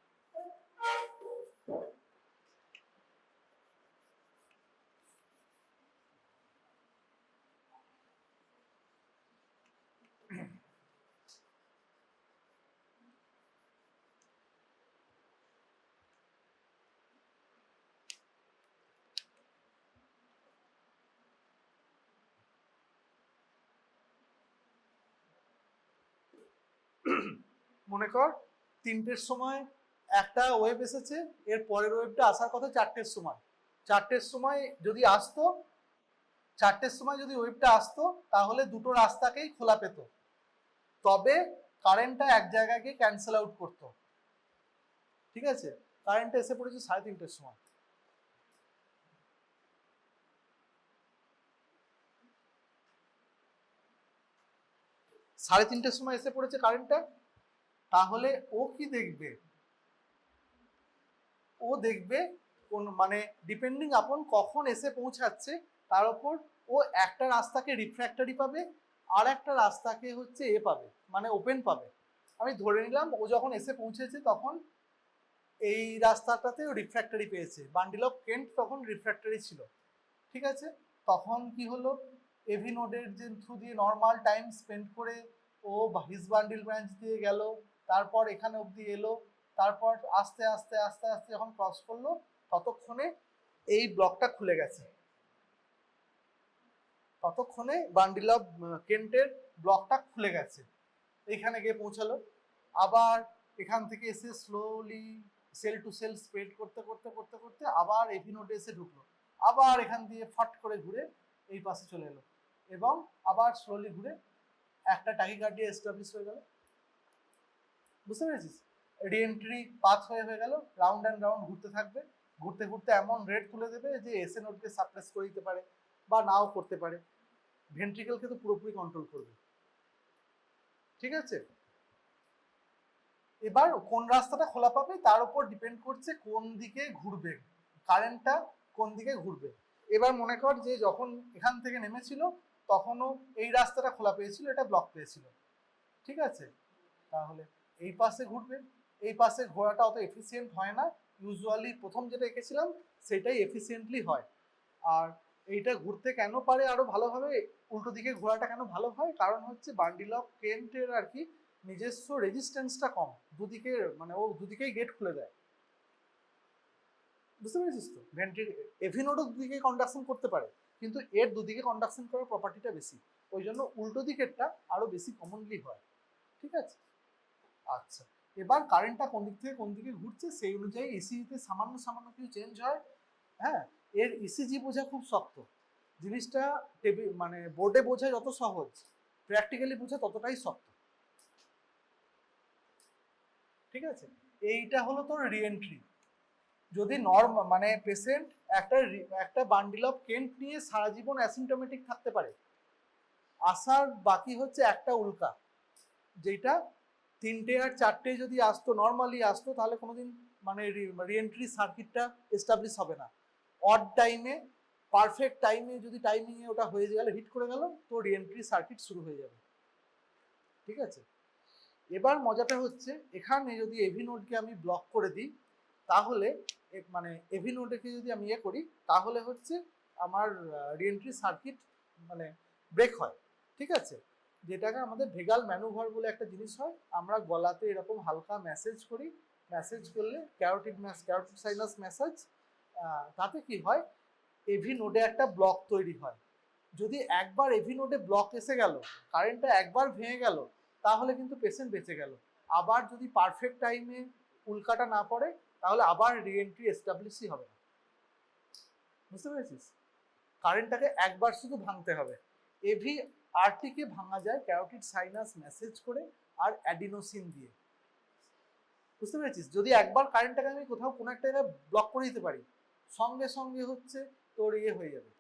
মনে কর 3টের সময় একটা ওয়েভ এসেছে, এর পরের ওয়েভটা আসার কথা 4টের সময়, 4টের সময় যদি আসতো, 4টের সময় যদি ওয়েভটা আসতো তাহলে দুটো রাস্তাকেই খোলা পেত, তবে কারেন্টটা এক জায়গায় গিয়ে ক্যান্সেল আউট করতো, ঠিক আছে? কারেন্টটা এসে পড়েছে 3:30-এর সময়, সাড়ে 3টের সময় এসে পড়েছে কারেন্টটা, তাহলে ও কি দেখবে? ও দেখবে কোন মানে ডিপেন্ডিং আপন কখন এসে পৌঁছাচ্ছে তার উপর ও একটা রাস্তাকে রিফ্র্যাক্টরি পাবে আর একটা রাস্তাকে হচ্ছে পাবে, মানে ওপেন পাবে। আমি ধরে নিলাম ও যখন এসে পৌঁছেছে তখন এই রাস্তাটাতে ও রিফ্র্যাক্টরি পেয়েছে, বান্ডিল অফ কেন্ট তখন রিফ্র্যাক্টরি ছিল, ঠিক আছে? তখন কি হলো, এভি নোডের যে থ্রু দিয়ে নর্মাল টাইম স্পেন্ড করে ও হিস বান্ডিল ব্রাঞ্চ দিয়ে গেল, তারপর এখানে অবধি এলো, তারপর আস্তে আস্তে আস্তে আস্তে যখন ক্রস করলো ততক্ষণে এই ব্লকটা খুলে গেছে, ততক্ষণে বান্ডিল অফ কেন্টের ব্লকটা খুলে গেছে, এইখানে গিয়ে পৌঁছালো। আবার এখান থেকে এসে slowly cell to cell spread করতে করতে করতে করতে আবার এভি নোডে এসে ঢুকলো, আবার এখান দিয়ে ফট করে ঘুরে এই পাশে চলে এলো, এবং আবার স্লোলি ঘুরে একটা ট্যাকিকার্ডিয়া এস্টাবলিশ হয়ে গেল। বুঝতে পেরেছিস? রিএন্ট্রি পাথ হয়ে গেল, রাউন্ড অ্যান্ড রাউন্ড ঘুরতে থাকবে, ঘুরতে ঘুরতে এমন রেট তুলে দেবে যে এসএ নোডকে সাপ্রেস করে দিতে পারে বা নাও করতে পারে, ভেন্ট্রিকেলকে তো পুরোপুরি কন্ট্রোল করবে। ঠিক আছে, এবার কোন রাস্তাটা খোলা পাবে তার উপর ডিপেন্ড করছে কোন দিকে ঘুরবে কারেন্টটা, কোন দিকে ঘুরবে। এবার মনে কর যে যখন এখান থেকে নেমেছিল তখনও এই রাস্তাটা খোলা পেয়েছিল, এটা ব্লক পেয়েছিল। ঠিক আছে, তাহলে এই পাশে ঘুরবে, এই পাশে ঘোরাটা অত এফিসিয়েন্ট হয় না, ইউজুয়ালি প্রথম যেটা এঁকেছিলাম সেটাই এফিসিয়েন্টলি হয়। আর এইটা ঘুরতে কেন পারে আরো ভালোভাবে, উল্টো দিকে ঘোরাটা কেন ভালো হয়, কারণ হচ্ছে বান্ডিল অফ কেন্টের আর কি নিজস্ব রেজিস্ট্যান্সটা কম, দুদিকে মানে ও দুদিকেই গেট খুলে দেয়। বুঝতে পেরেছিস তো? এভিনোডও দুদিকে কন্ডাকশন করতে পারে, কিন্তু এর দুদিকে কন্ডাকশন করার প্রপার্টিটা বেশি, ওই জন্য উল্টো দিকেরটা আরো বেশি কমনলি হয়। ঠিক আছে, আচ্ছা, এবার কারেন্টটা কোন দিক থেকে কোন দিকে ঘুরছে সেই অনুযায়ী ইসিজিতে সামান্য সামান্য কিছু চেঞ্জ হয়। হ্যাঁ, এর ইসিজি বোঝা খুব শক্ত জিনিসটা, মানে বোর্ডে বোঝা যত সহজ, প্র্যাকটিক্যালি বোঝা ততটাই শক্ত। ঠিক আছে, এইটা হলো তোর রিএন্ট্রি। যদি মানে পেশেন্ট একটা বান্ডিল অফ কেন্ট নিয়ে সারা জীবন অ্যাসিমটোমেটিক থাকতে পারে, আসার বাকি হচ্ছে একটা উল্কা, যেটা 3টে আর 4টে যদি আসতো নর্মালি আসতো তাহলে কোনোদিন মানে রিএন্ট্রি সার্কিটটা এস্টাবলিশ হবে না। অড টাইমে পারফেক্ট টাইমে যদি টাইমিংয়ে ওটা হয়ে গেল, হিট করে গেল, তো রিএন্ট্রি সার্কিট শুরু হয়ে যাবে। ঠিক আছে, এবার মজাটা হচ্ছে এখানে যদি এভি নোডকে আমি ব্লক করে দিই, তাহলে মানে এভি নোডকে যদি আমি ইয়ে করি তাহলে হচ্ছে আমার রিএন্ট্রি সার্কিট মানে ব্রেক হয়। ঠিক আছে, যেটাকে আমাদের ভেগাল ম্যানুভার বলে একটা জিনিস হয়, আমরা গলাতে এরকম হালকা ম্যাসেজ করি, ম্যাসেজ করলে ক্যারোটিড সাইনাস ম্যাসাজ, তাতে কি হয় এভি নোডে একটা ব্লক তৈরি হয়। যদি একবার এভি নোডে ব্লক এসে গেল, কারেন্টটা একবার ভেঙে গেল, তাহলে কিন্তু পেশেন্ট বেঁচে গেল। আবার যদি পারফেক্ট টাইমে উল্কাটা না পড়ে তাহলে আবার রিএন্ট্রি এস্টাবলিশই হবে না। বুঝতে পেরেছিস? কারেন্টটাকে একবার শুধু ভাঙতে হবে। এভি আরটিকে ভাঙা যায় ক্যারোটিড সাইনাস মেসেজ করে আর অ্যাডিনোসিন দিয়ে। বুঝতে পেরেছিস? যদি একবার কারেন্টটাকে আমি কোথাও কোনো একটা জায়গায় ব্লক করে দিতে পারি, সঙ্গে সঙ্গে হচ্ছে তোর ইয়ে হয়ে যাবে,